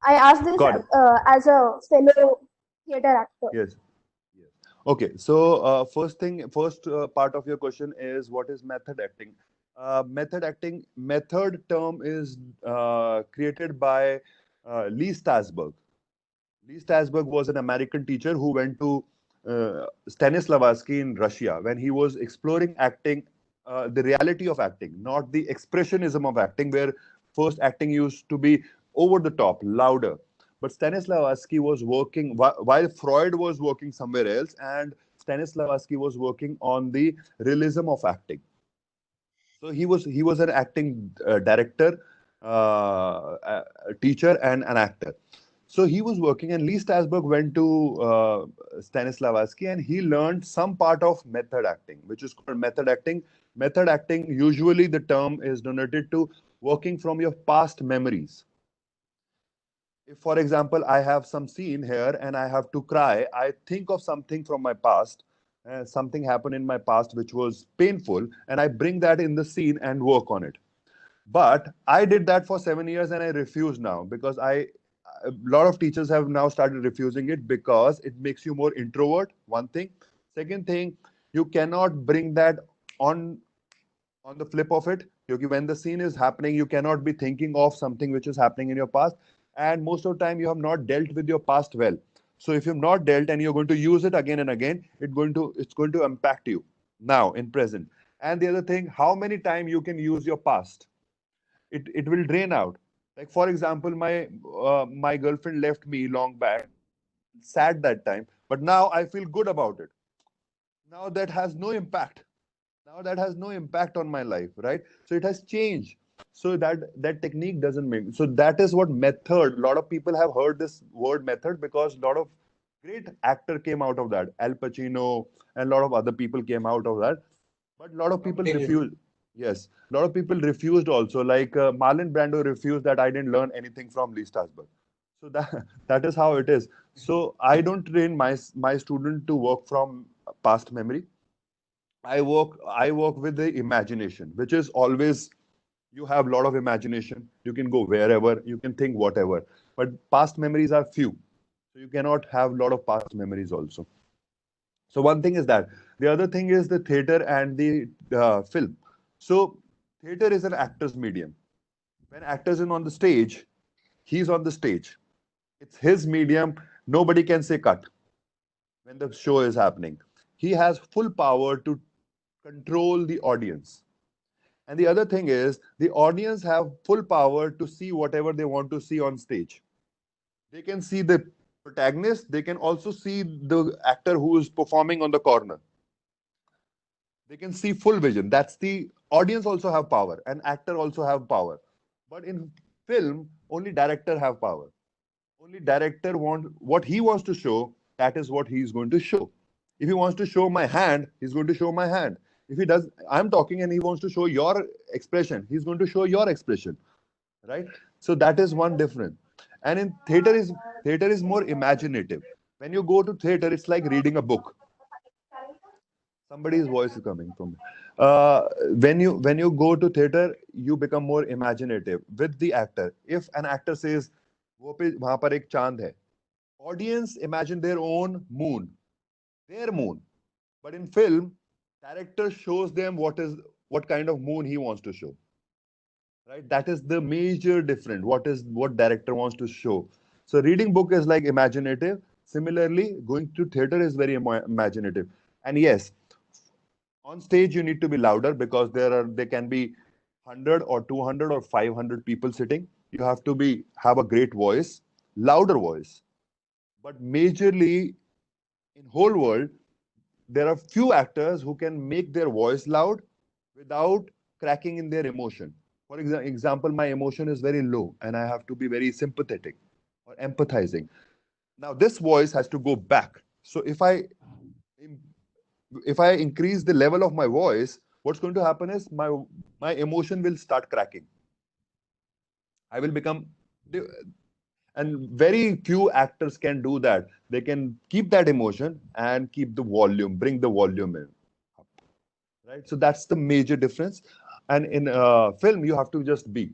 I asked this Got it. as a fellow theater actor. Yes. Yes. Okay. So first part of your question is what is method acting? Method term is created by Lee Strasberg. Lee Strasberg was an American teacher who went to Stanislavski in Russia when he was exploring acting, the reality of acting, not the expressionism of acting, where first acting used to be over the top, louder. But Stanislavski was working while Freud was working somewhere else, and Stanislavski was working on the realism of acting. So he was an acting director, a teacher, and an actor. So he was working, and Lee Strasberg went to Stanislavski, and he learned some part of method acting, which is called method acting. Method acting, usually the term is denoted to working from your past memories. If, for example, I have some scene here and I have to cry, I think of something from my past, something happened in my past which was painful, and I bring that in the scene and work on it. But I did that for 7 years and I refuse now because a lot of teachers have now started refusing it because it makes you more introvert. One thing. Second thing, you cannot bring that on on the flip of it. Because when the scene is happening, you cannot be thinking of something which is happening in your past. And most of the time, you have not dealt with your past well. So if you've not dealt and you're going to use it again and again, it's going to impact you now in present. And the other thing, how many times you can use your past? It will drain out. Like for example, my girlfriend left me long back, sad that time, but now I feel good about it. Now that has no impact. Now that has no impact on my life, right? So it has changed. So that technique doesn't make. So that is what method. A lot of people have heard this word method because a lot of great actor came out of that. Al Pacino and a lot of other people came out of that. But a lot of people refuse. Yes, a lot of people refused also. Like Marlon Brando refused that I didn't learn anything from Lee Strasberg. So that that is how it is. So I don't train my student to work from past memory. I work with the imagination, which is always you have a lot of imagination. You can go wherever, you can think whatever. But past memories are few. So you cannot have a lot of past memories also. So one thing is that. The other thing is the theater and the film. So theater is an actor's medium. When actors is on the stage, he's on the stage. It's his medium. Nobody can say cut when the show is happening. He has full power to control the audience. And the other thing is the audience have full power to see whatever they want to see on stage. They can see the protagonist. They can also see the actor who is performing on the corner. They can see full vision. That's the audience also have power and actor also have power. But in film, only director have power. Only director want what he wants to show, that is what he's going to show. If he wants to show my hand, he's going to show my hand. If he does, I'm talking and he wants to show your expression, he's going to show your expression, right? So that is one difference. And in theater is more imaginative. When you go to theater, it's like reading a book. Somebody's voice is coming from me. When you go to theater, you become more imaginative with the actor. If an actor says वो पे वहां पर एक चांद है, audience imagine their own moon, their moon. But in film, director shows them what kind of moon he wants to show, right? That is the major difference. What director wants to show. So reading book is like imaginative. Similarly, going to theater is very imaginative. And yes, on stage you need to be louder because there can be 100 or 200 or 500 people sitting. You have to have a great voice, louder voice. But majorly in whole world, there are few actors who can make their voice loud without cracking in their emotion. For example, my emotion is very low and I have to be very sympathetic or empathizing. Now this voice has to go back. So if I increase the level of my voice, what's going to happen is my emotion will start cracking. I will become, and very few actors can do that. They can keep that emotion and keep the volume, bring the volume in, right? So that's the major difference. And in film, you have to just be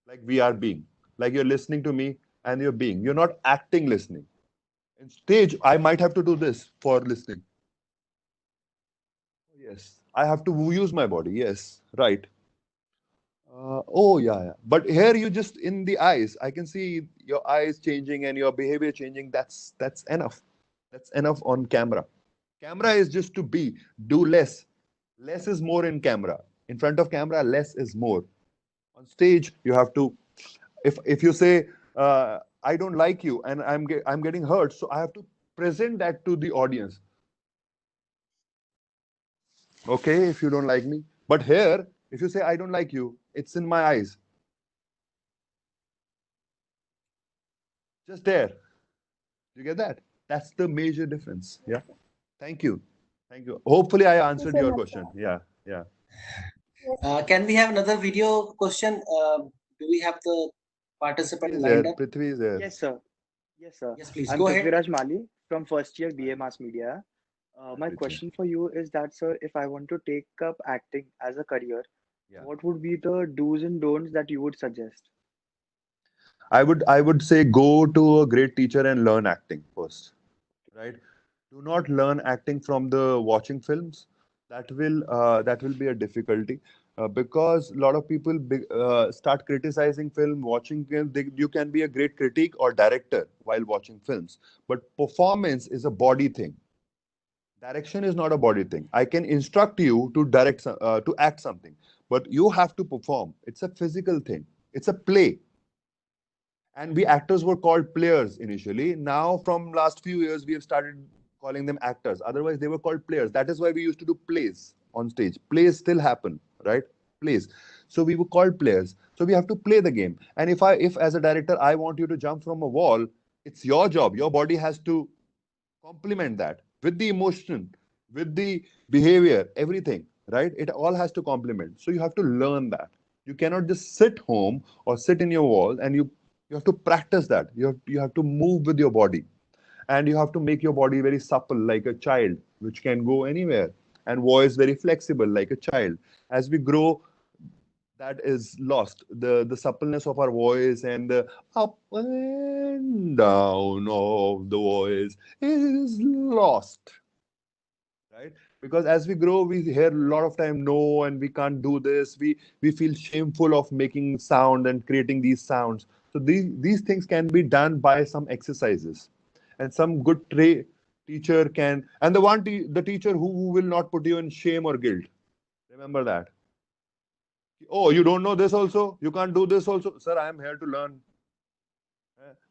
like we are being, like you're listening to me. and you're being. You're not acting listening. In stage, I might have to do this for listening. Yes, I have to use my body. Yes, right. Oh yeah, yeah. But here you just in the eyes, I can see your eyes changing and your behavior changing. That's enough. That's enough on camera. Camera is just to be, do less. Less is more in camera. In front of camera, less is more. On stage, you have to. If you say I don't like you and I'm getting hurt, so I have to present that to the audience. Okay, if you don't like me, but here, if you say I don't like you, it's in my eyes. Just there. You get that? That's the major difference. Yeah. Thank you. Thank you. Hopefully, I Thank you answered so your much, question. sir. Yeah. Yeah. Yes, Can we have another video question? Do we have the Prithvi participant is lined there. up? Prithvi is there. Yes, sir. Yes, sir. Yes, please I'm go ahead. Prithviraj Mali from first year Hi. BA Mass Media. Hi, My Prithvi. question for you is that, sir, if I want to take up acting as a career, Yeah. what would be the do's and don'ts that you would suggest? I would say go to a great teacher and learn acting first. Right? Do not learn acting from the watching films. That will be a difficulty because a lot of people start criticizing film, watching film. You can be a great critic or director while watching films, but performance is a body thing. Direction is not a body thing. I can instruct you to to act something, but you have to perform. It's a physical thing. It's a play. And we actors were called players initially. Now, from last few years, we have started calling them actors. Otherwise, they were called players. That is why we used to do plays on stage. Plays still happen, right? Plays. So we were called players. So we have to play the game. And if as a director, I want you to jump from a wall, it's your job. Your body has to complement that with the emotion, with the behavior, everything, right? It all has to complement. So you have to learn that. You cannot just sit home or sit in your wall, and you have to practice that. You have to move with your body, and you have to make your body very supple like a child, which can go anywhere, and voice very flexible like a child. As we grow, that is lost. The suppleness of our voice and the up and down of the voice is lost, right? Because as we grow, we hear a lot of time no, and we can't do this. We feel shameful of making sound and creating these sounds. So these things can be done by some exercises, and some good teacher can, and the teacher who will not put you in shame or guilt. Remember that. Oh, you don't know this also? You can't do this also? Sir, I am here to learn.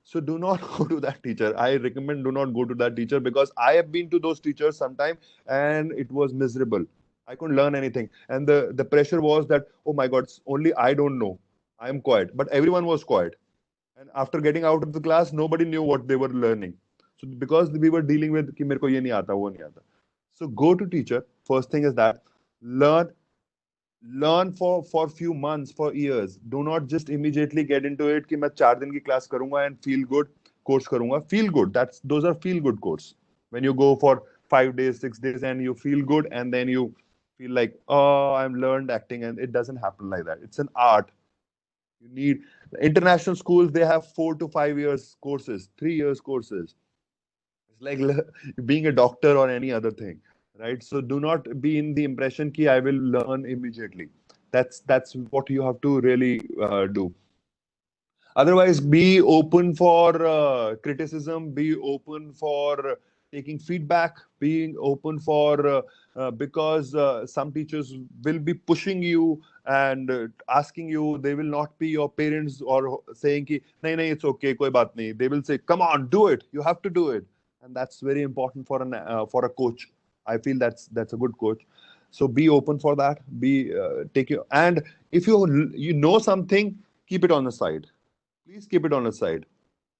So do not go to that teacher. I recommend do not go to that teacher because I have been to those teachers sometime and it was miserable. I couldn't learn anything. And the pressure was that, oh my God, only I don't know. I am quiet. But everyone was quiet. And after getting out of the class, nobody knew what they were learning. So because we were dealing with कि मेरे को ये नहीं आता, वो नहीं आता. So go to teacher. First thing is that learn for few months, for years. Do not just immediately get into it कि मैं 4 दिन की class करूंगा and feel good course करूंगा. Feel good, those are feel good course. When you go for 5 days, 6 days, and you feel good, and then you feel like, oh, I'm learned acting, and it doesn't happen like that. It's an art. You need international schools. They have 4 to 5 years courses, 3 years courses. It's like being a doctor or any other thing, right? So do not be in the impression that I will learn immediately. That's what you have to really do. Otherwise, be open for criticism. Be open for taking feedback. Being open for because some teachers will be pushing you and asking you. They will not be your parents or saying ki, nahi, nahi, it's okay, koi baat nahi. They will say, come on, do it. You have to do it, and that's very important for a coach. I feel that's a good coach. So be open for that. Be take your, and if you know something, keep it on the side. Please keep it on the side.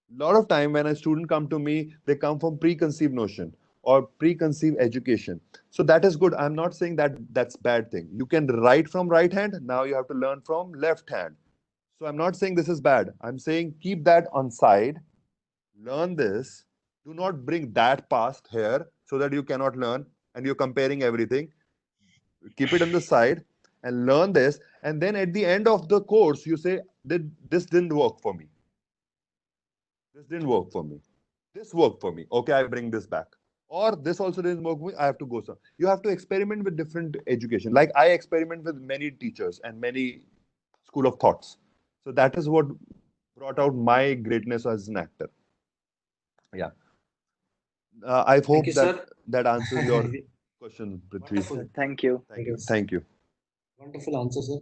A lot of time when a student come to me, they come from preconceived notion or preconceived education. So that is good. I'm not saying that that's bad thing. You can write from right hand. Now you have to learn from left hand. So I'm not saying this is bad. I'm saying keep that on side. Learn this. Do not bring that past here so that you cannot learn and you're comparing everything. Keep it on the side and learn this. And then at the end of the course, you say, this didn't work for me. This didn't work for me. This worked for me. Okay, I bring this back. Or this also didn't work for me. I have to go some. You have to experiment with different education. Like I experiment with many teachers and many school of thoughts. So that is what brought out my greatness as an actor. Yeah. I Thank you, hope that sir. that answers your question, Prithvi. Wonderful. Thank you. Thank you. Yes. Thank you. Wonderful answer, sir.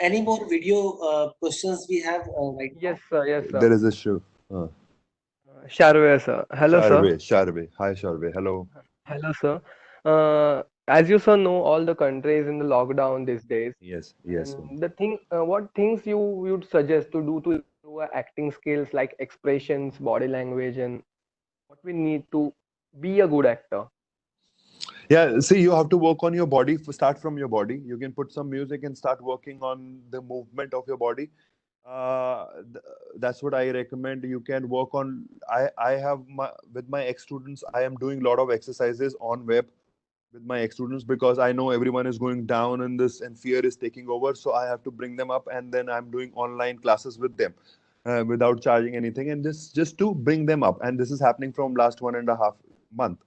Any more video questions we have right now? Yes, sir. Yes, sir. There is a show. Sharve, sir. Hello, sir. Sharve. Hi, Sharve. Hello. Hello, sir. As you sir know, all the countries in the lockdown these days. Yes. Yes. And the thing, what things you would suggest to do to improve our acting skills like expressions, body language, and what we need to be a good actor? Yeah, see, you have to work on your body. Start from your body. You can put some music and start working on the movement of your body. That's what I recommend. You can work on. I have with my ex students. I am doing a lot of exercises on web with my ex students because I know everyone is going down in this and fear is taking over. So I have to bring them up, and then I'm doing online classes with them without charging anything, and this just to bring them up. And this is happening from last 1.5 month.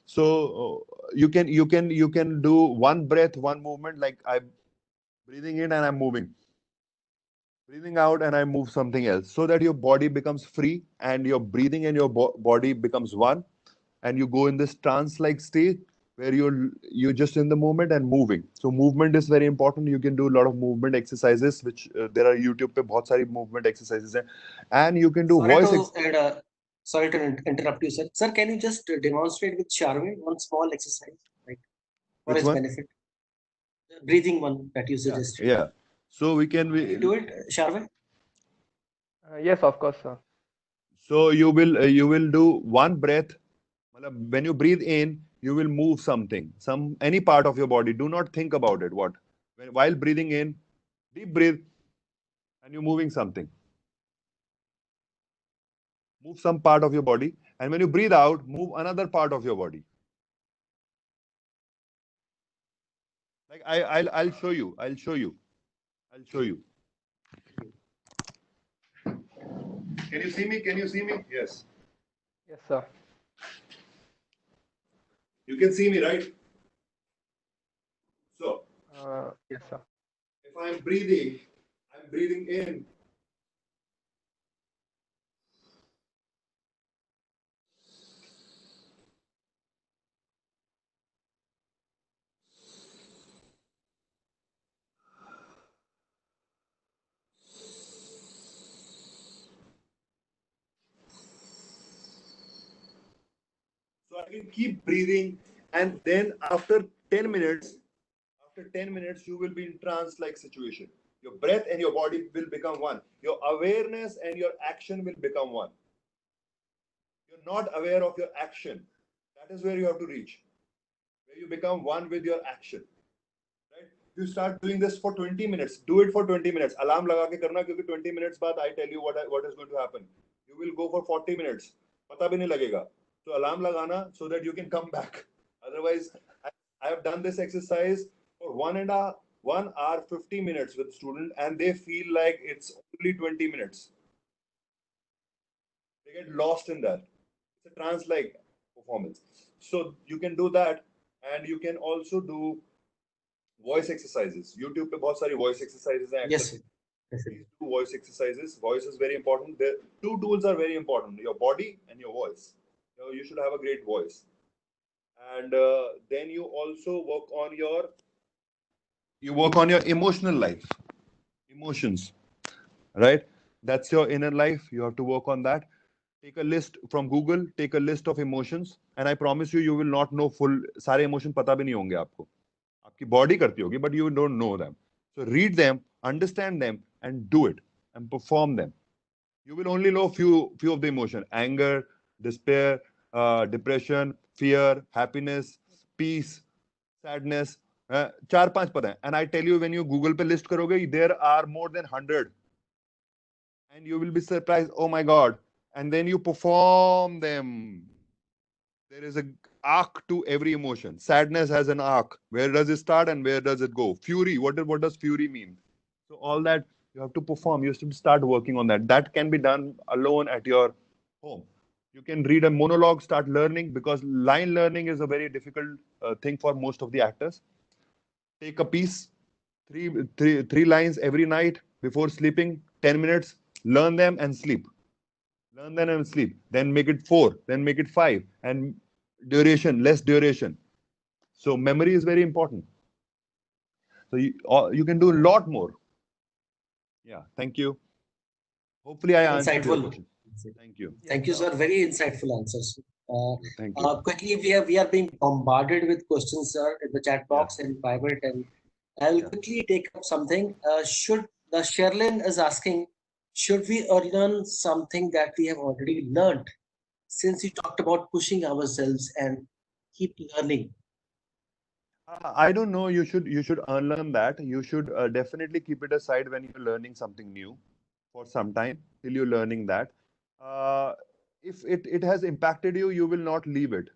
So you can do one breath, one movement, like I'm breathing in and I'm moving, breathing out and I move something else, so that your body becomes free and your breathing and your body becomes one, and you go in this trance-like state where you're just in the moment and moving. So movement is very important. You can do a lot of movement exercises, which there are YouTube पे बहुत सारी movement exercises हैं, and you can do Sorry to interrupt you, sir. Sir, can you just demonstrate with Sharve one small exercise, like for Which his one? benefit? The breathing one that you suggested. Yeah. So Can you do it, Sharve? Yes, of course, sir. So you will do one breath. When you breathe in, you will move something, any part of your body. Do not think about it. While breathing in, deep breathe, and you're moving something. Move some part of your body, and when you breathe out, move another part of your body. Like I'll show you. I'll show you. Can you see me? Yes. Yes, sir. You can see me, right? So Yes, sir. if I'm breathing in. So I can keep breathing, and then after 10 minutes, you will be in trance-like situation. Your breath and your body will become one. Your awareness and your action will become one. You're not aware of your action. That is where you have to reach, where you become one with your action. Right? You start doing this for 20 minutes. Do it for 20 minutes. Alarm laga ke karna, kyunki 20 minutes baad I tell you what is going to happen. You will go for 40 minutes. Pata bhi nahi lagega. So alarm lagana so that you can come back. Otherwise, I have done this exercise for 1 hour 50 minutes with student, and they feel like it's only 20 minutes. They get lost in that. It's a trance-like performance. So you can do that, and you can also do voice exercises. YouTube पे बहुत सारी voice exercises हैं. Yes, sir. Please do voice exercises. Voice is very important. The two tools are very important: your body and your voice. You should have a great voice, and then you also work on your emotional life, emotions, right? That's your inner life. You have to work on that. Take a list from Google. Take a list of emotions, and I promise you will not know full. सारे emotion पता भी नहीं होंगे आपको. आपकी body करती होगी, but you don't know them. So read them, understand them, and do it and perform them. You will only know few of the emotion: anger, despair, depression, fear, happiness, peace, sadness. 4-5 पता है. And I tell you, when you Google पे list करोगे, there are more than 100, and you will be surprised. Oh my God! And then you perform them. There is an arc to every emotion. Sadness has an arc. Where does it start and where does it go? Fury. What does fury mean? So all that you have to perform. You have to start working on that. That can be done alone at your home. You can read a monologue, start learning, because line learning is a very difficult thing for most of the actors. Take a piece, three lines every night before sleeping, 10 minutes, learn them and sleep. Learn them and sleep. Then make it 4, then make it 5, and duration, less duration. So memory is very important. So you can do a lot more. Yeah, thank you. Hopefully, I answered your Insightful. question. Thank you. Thank you, sir. Very insightful answers. Thank you. Quickly, we are being bombarded with questions, sir, in the chat box and private, and I'll quickly take up something. Should the Sherlyn is asking, should we learn something that we have already learned? Since you talked about pushing ourselves and keep learning. I don't know. You should unlearn that. You should definitely keep it aside when you're learning something new for some time till you're learning that. If it has impacted you, you will not leave it.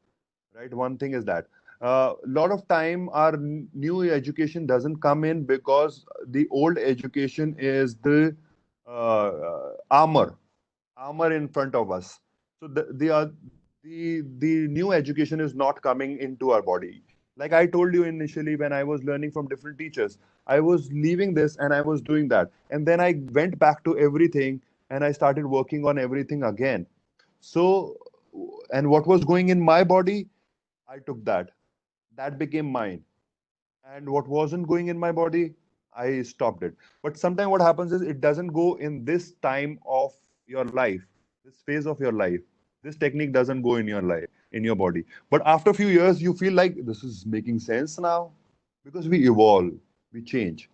Right? One thing is that a lot of time our new education doesn't come in because the old education is the armor in front of us. So the new education is not coming into our body. Like I told you initially, when I was learning from different teachers, I was leaving this and I was doing that, and then I went back to everything and I started working on everything again. So, and what was going in my body, I took that. That became mine. And what wasn't going in my body, I stopped it. But sometimes what happens is it doesn't go in this time of your life, this phase of your life. This technique doesn't go in your life, in your body. But after a few years, you feel like this is making sense now because we evolve, we change.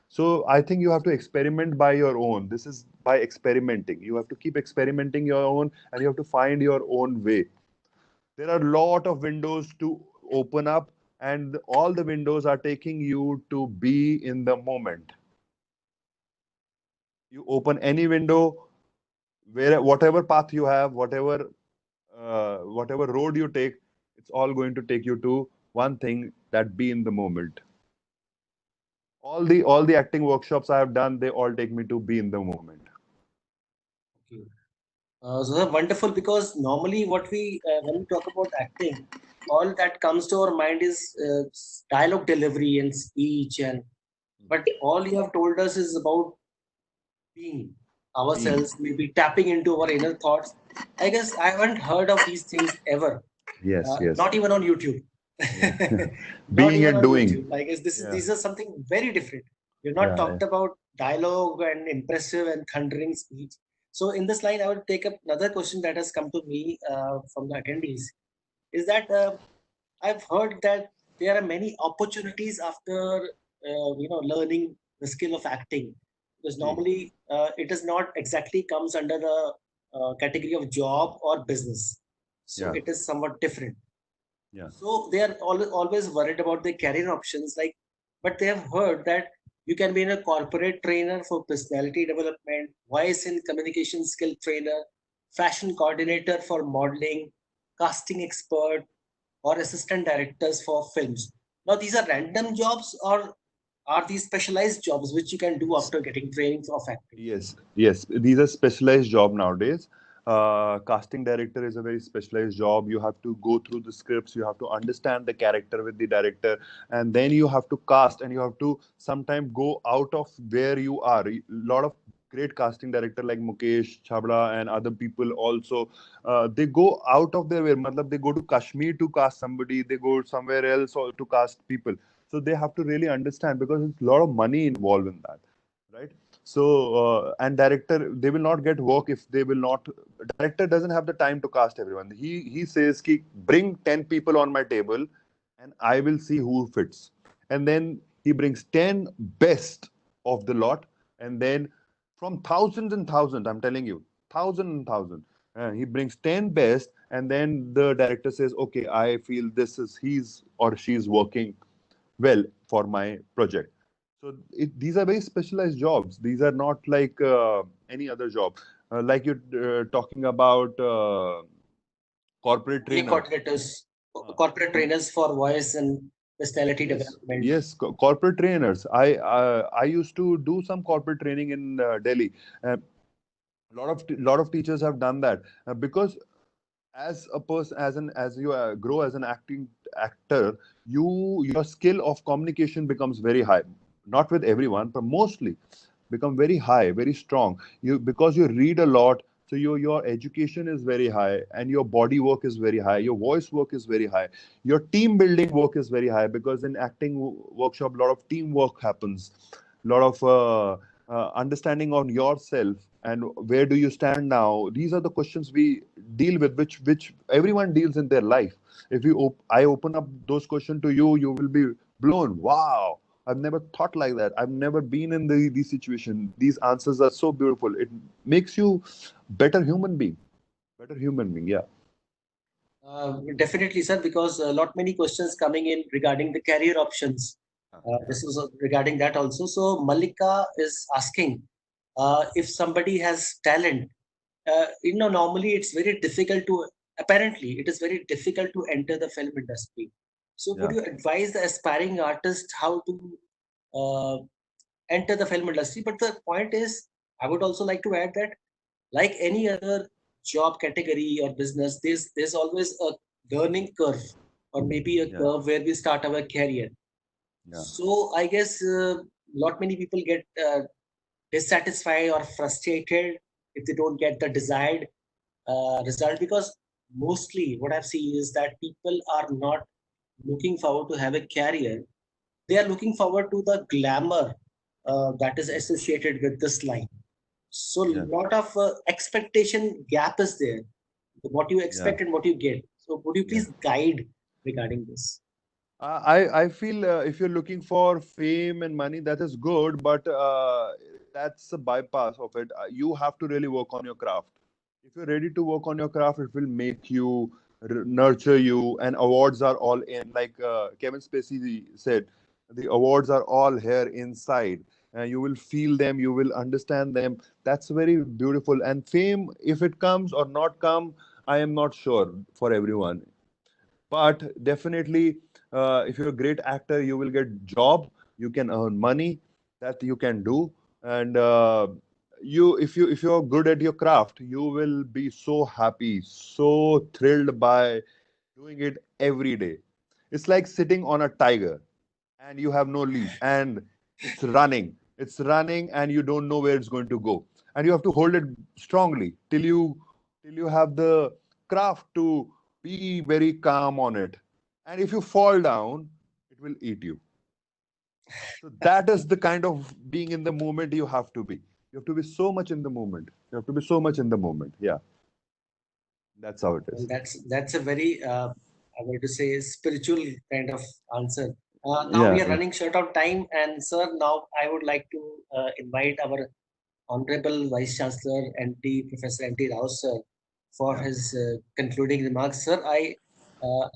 So I think you have to experiment by your own. This is by experimenting. You have to keep experimenting your own, and you have to find your own way. There are a lot of windows to open up, and all the windows are taking you to be in the moment. You open any window, where whatever path you have, whatever road you take, it's all going to take you to one thing, that be in the moment. All the acting workshops I have done, they all take me to be in the moment. Okay. So that's wonderful, because normally what when we talk about acting, all that comes to our mind is dialogue delivery and speech, but all you have told us is about being ourselves, maybe tapping into our inner thoughts. I guess I haven't heard of these things ever. Yes, yes. Not even on YouTube. Not Being even and on doing. YouTube. I guess these are something very different. You're not Yeah, talked about dialogue and impressive and thundering speech. So in this line, I would take up another question that has come to me from the attendees. Is that I've heard that there are many opportunities after learning the skill of acting, because normally it is not exactly comes under the category of job or business, so Yeah. it is somewhat different. Yeah. So they are always worried about their career options, but they have heard that you can be a corporate trainer for personality development, voice and communication skill trainer, fashion coordinator for modeling, casting expert, or assistant directors for films. Now, these are random jobs, or are these specialized jobs which you can do after getting training of acting? Yes. These are specialized job nowadays. Casting director is a very specialized job. You have to go through the scripts. You have to understand the character with the director, and then you have to cast. And you have to sometimes go out of where you are. A lot of great casting director like Mukesh Chabra and other people also, they go out of their way. Matlab, they go to Kashmir to cast somebody. They go somewhere else or to cast people. So they have to really understand, because it's a lot of money involved in that, right? So and director, they will not get work if they will not. Director doesn't have the time to cast everyone. He says ki, bring 10 people on my table and I will see who fits. And then he brings 10 best of the lot, and then from thousands and thousands, I'm telling you, thousand and thousand, he brings 10 best, and then the director says, okay, I feel this is he's or she's working well for my project. So these are very specialized jobs. These are not like any other job. Like you're talking about corporate Modeling trainer. coordinators, corporate trainers for voice and personality development. Yes, corporate trainers. I used to do some corporate training in Delhi. lot of teachers have done that because as a person, as you grow as an actor, your skill of communication becomes very high. Not with everyone, but mostly become very high, very strong. You because you read a lot, so your education is very high, and your body work is very high. Your voice work is very high. Your team building work is very high because in acting workshop, a lot of teamwork happens, a lot of understanding on yourself and where do you stand now. These are the questions we deal with, which everyone deals in their life. If I open up those questions to you, you will be blown. Wow, I've never thought like that. I've never been in these situations. These answers are so beautiful. It makes you better human being. Better human being, yeah. Definitely, sir, because a lot many questions coming in regarding the career options. This is regarding that also. So Malika is asking if somebody has talent. Normally it's very difficult to. Apparently, it is very difficult to enter the film industry. So, would Yeah. you advise the aspiring artist how to enter the film industry? But the point is, I would also like to add that, like any other job category or business, there's always a learning curve or maybe a Yeah. curve where we start our career. Yeah. So I guess lot many people get dissatisfied or frustrated if they don't get the desired result, because mostly what I've seen is that people are not looking forward to have a career. They are looking forward to the glamour that is associated with this line. So Yeah. lot of expectation gap is there. What you Yeah. expect and what you get. So would you Yeah. please guide regarding this? I feel if you're looking for fame and money, that is good, but that's a bypass of it. You have to really work on your craft. If you're ready to work on your craft, it will make you nurture you, and awards are all in. Like Kevin Spacey said, the awards are all here inside. You will feel them, you will understand them. That's very beautiful. And fame, if it comes or not come, I am not sure for everyone, but definitely if you're a great actor, you will get job, you can earn money, that you can do. And if you're good at your craft, you will be so happy, so thrilled by doing it every day. It's like sitting on a tiger and you have no leash, and it's running and you don't know where it's going to go, and you have to hold it strongly till you have the craft to be very calm on it. And if you fall down, it will eat you. So that is the kind of being in the moment you have to be. You have to be so much in the moment. You have to be so much in the moment. Yeah, that's how it Well, is. that's a very I want to say spiritual kind of answer. Now Yeah, we are yeah. running short of time, and sir, now I would like to invite our Honorable Vice Chancellor NT Professor NT Rao sir for Yeah, his concluding remarks. Sir, I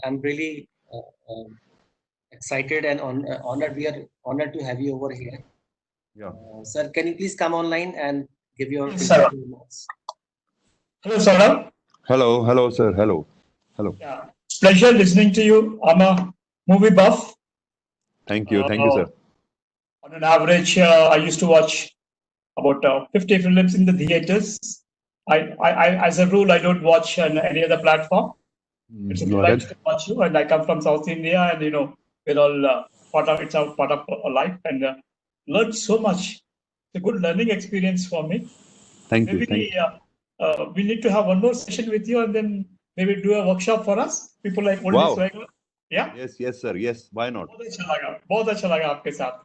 am really excited and honored. We are honored to have you over here. yeah. Sir, can you please come online and give your Yes, sir. concluding remarks? Hello, Saurabh. Hello, sir. Hello. Yeah, it's pleasure listening to you. I'm a movie buff. Thank you, Uh, sir. on an average, I used to watch about 50 films in the theaters. As a rule, I don't watch on any other platform. It's a Noted. delight to watch you, and I come from South India, and we're all it's a part of our life, and learned so much. It's a good learning experience for me. Thank you. Maybe we need to have one more session with you, and then maybe do a workshop for us, people like oldies Wow. regular. Yeah, Yes, sir. Yes. Why not? बहुत अच्छा लगा आपके साथ.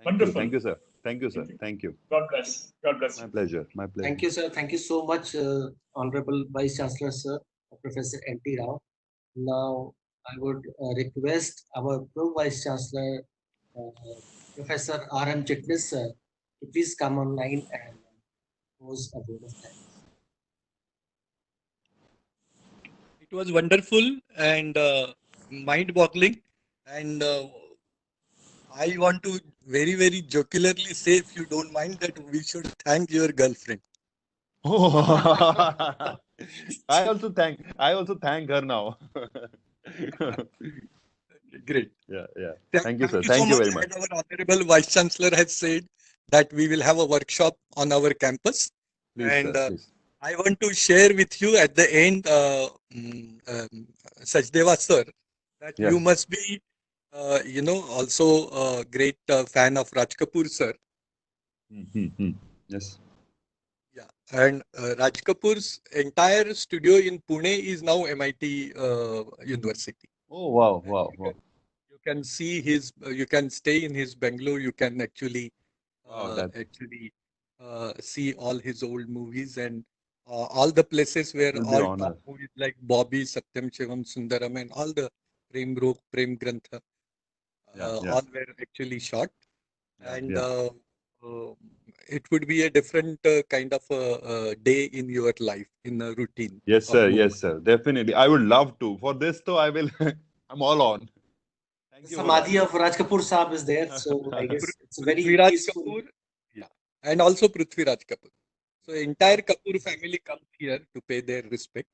Wonderful. Thank you, sir. Thank you, sir. Thank you. God bless. God bless My you. pleasure. My pleasure. Thank you, sir. Thank you so much, Honorable Vice Chancellor, sir, Professor NT Rao. Now, I would request our Pro Vice Chancellor, Professor R.M. Chitnis, sir, to please come online and pose a vote of thanks. It was wonderful and mind-boggling, and I want to very, very jocularly say, if you don't mind, that we should thank your girlfriend. Oh. I also thank her now. Great. Yeah. Thank Thank you, sir. you so Thank you much. very much. And our Honorable Vice Chancellor has said that we will have a workshop on our campus. Please, And sir, please. I want to share with you at the end, Sachdeva sir, that Yes. you must be, also a great fan of Raj Kapoor sir. Yes. Yeah, and Raj Kapoor's entire studio in Pune is now MIT University. Oh, wow, And wow, wow. you can see his, you can stay in his Bangalore. You can actually Wow, that see all his old movies and all the places where will be all honor. top movies like Bobby, Satyam Shivam, Sundaram, and all the Prem Rok, Prem Grantha, Yeah, all were actually shot. yeah, And yeah. it would be a different kind of day in your life, in a routine Yes, of sir. movie. Yes, sir. Definitely. I would love to. For this, though, I will. I'm all on. Thank The you for that. Samadhi of Raj Kapoor Saab is there, so I guess it's a very Prithviraj peaceful. Kapoor, yeah, and also Prithviraj Kapoor. So entire Kapoor family comes here to pay their respect,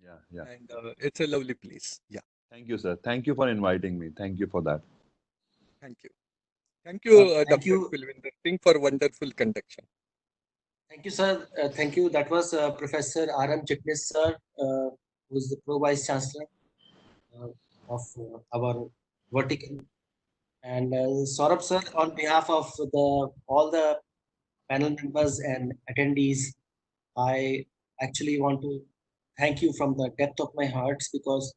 Yeah, yeah. and it's a lovely place. Yeah, Thank you, sir. Thank you for inviting me. Thank you for that. thank you. Thank you, Thank Dr. you. Kulwinder Singh, for wonderful conduction. Thank you, sir. Thank you. That was Professor R.M. Chitnis, sir, who is the Pro Vice Chancellor of our vertical. And Saurabh, sir, on behalf of all the panel members and attendees, I actually want to thank you from the depth of my heart, because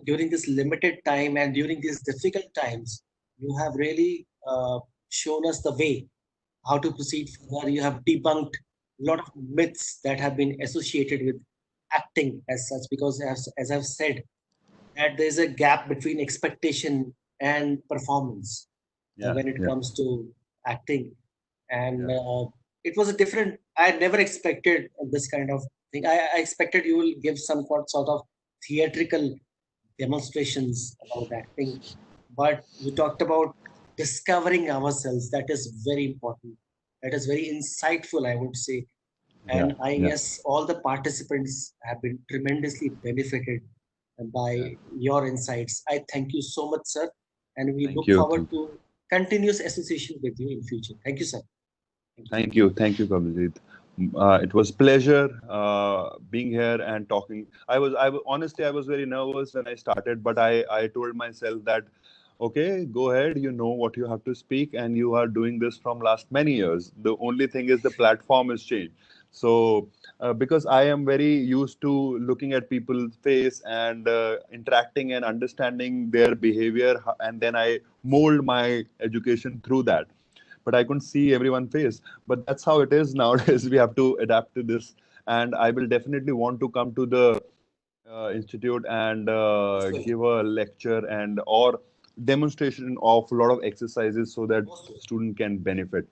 during this limited time and during these difficult times, you have really shown us the way how to proceed further. You have debunked a lot of myths that have been associated with acting as such, because as I've said, that there's a gap between expectation and performance Yeah, when it yeah, comes to acting. And yeah. it was a different, I never expected this kind of thing. I expected you will give some sort of theatrical demonstrations about acting, but you talked about discovering ourselves. That is very important. That is very insightful, I would say. Yeah, And I yeah, guess all the participants have been tremendously benefited yeah. by your insights. I thank you so much, sir. And we Thank look you. forward Thank you. to continuous association with you in future. Thank you, sir. Thank you. Thank you. Thank you, Kavijit. It was pleasure being here and talking. Honestly, I was very nervous when I started, but I told myself that, okay, go ahead. You know what you have to speak, and you are doing this from last many years. The only thing is the platform has changed. So, because I am very used to looking at people's face and interacting and understanding their behavior, and then I mold my education through that, but I couldn't see everyone's face. But that's how it is nowadays. We have to adapt to this. And I will definitely want to come to the institute and Most welcome. give a lecture and or demonstration of a lot of exercises so that Most welcome. student can benefit.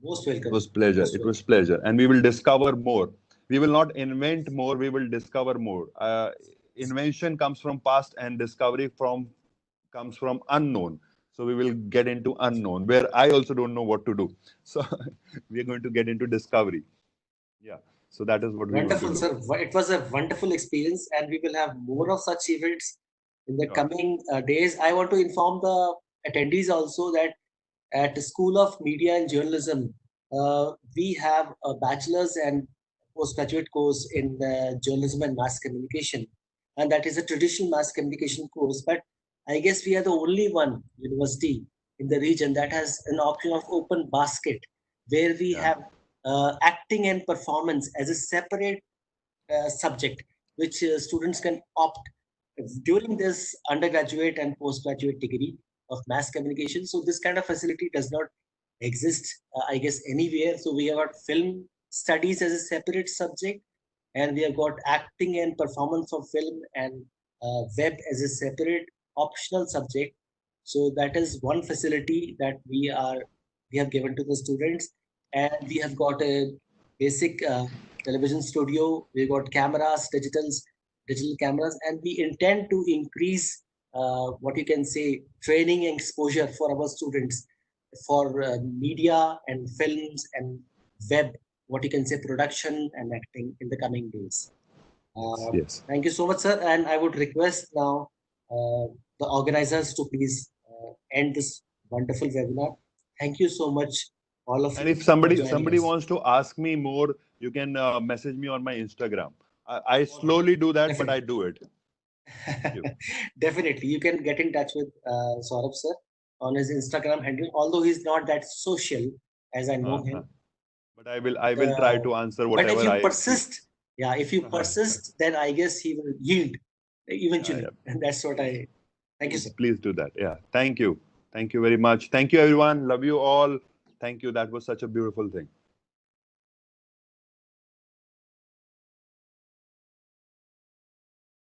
Most It welcome. was pleasure. Most It welcome. was pleasure. And we will discover more. We will not invent more. We will discover more. Invention comes from past and discovery comes from unknown. So we will get into unknown, where I also don't know what to do. So we are going to get into discovery. Yeah. So that is what we want to Wonderful, do. sir. It was a wonderful experience, and we will have more of such events in the Sure. coming days. I want to inform the attendees also that at the School of Media and Journalism, we have a bachelor's and postgraduate course in journalism and mass communication, and that is a traditional mass communication course. But I guess we are the only one university in the region that has an option of open basket, where we Yeah. have acting and performance as a separate subject, which students can opt during this undergraduate and postgraduate degree of mass communication. So this kind of facility does not exist, I guess, anywhere. So we have got film studies as a separate subject, and we have got acting and performance of film and web as a separate optional subject. So that is one facility that we have given to the students, and we have got a basic television studio. We've got cameras, digital cameras, and we intend to increase what you can say training and exposure for our students for media and films and web, what you can say production and acting in the coming days. Yes. Thank you so much, sir. And I would request now the organizers to please end this wonderful webinar. Thank you so much all of And you if for somebody joining us. wants to ask me more, you can message me on my Instagram. I slowly do that, but I do it. Thank you. Definitely, you can get in touch with Saurabh sir on his Instagram handle. Although he's not that social as I know him, But I will try to answer but if whatever you I persist, yeah, if you persist, then I guess he will yield eventually. Yeah. And that's what I. Thank you, sir. Please do that. Yeah. Thank you. Thank you very much. Thank you, everyone. Love you all. Thank you. That was such a beautiful thing.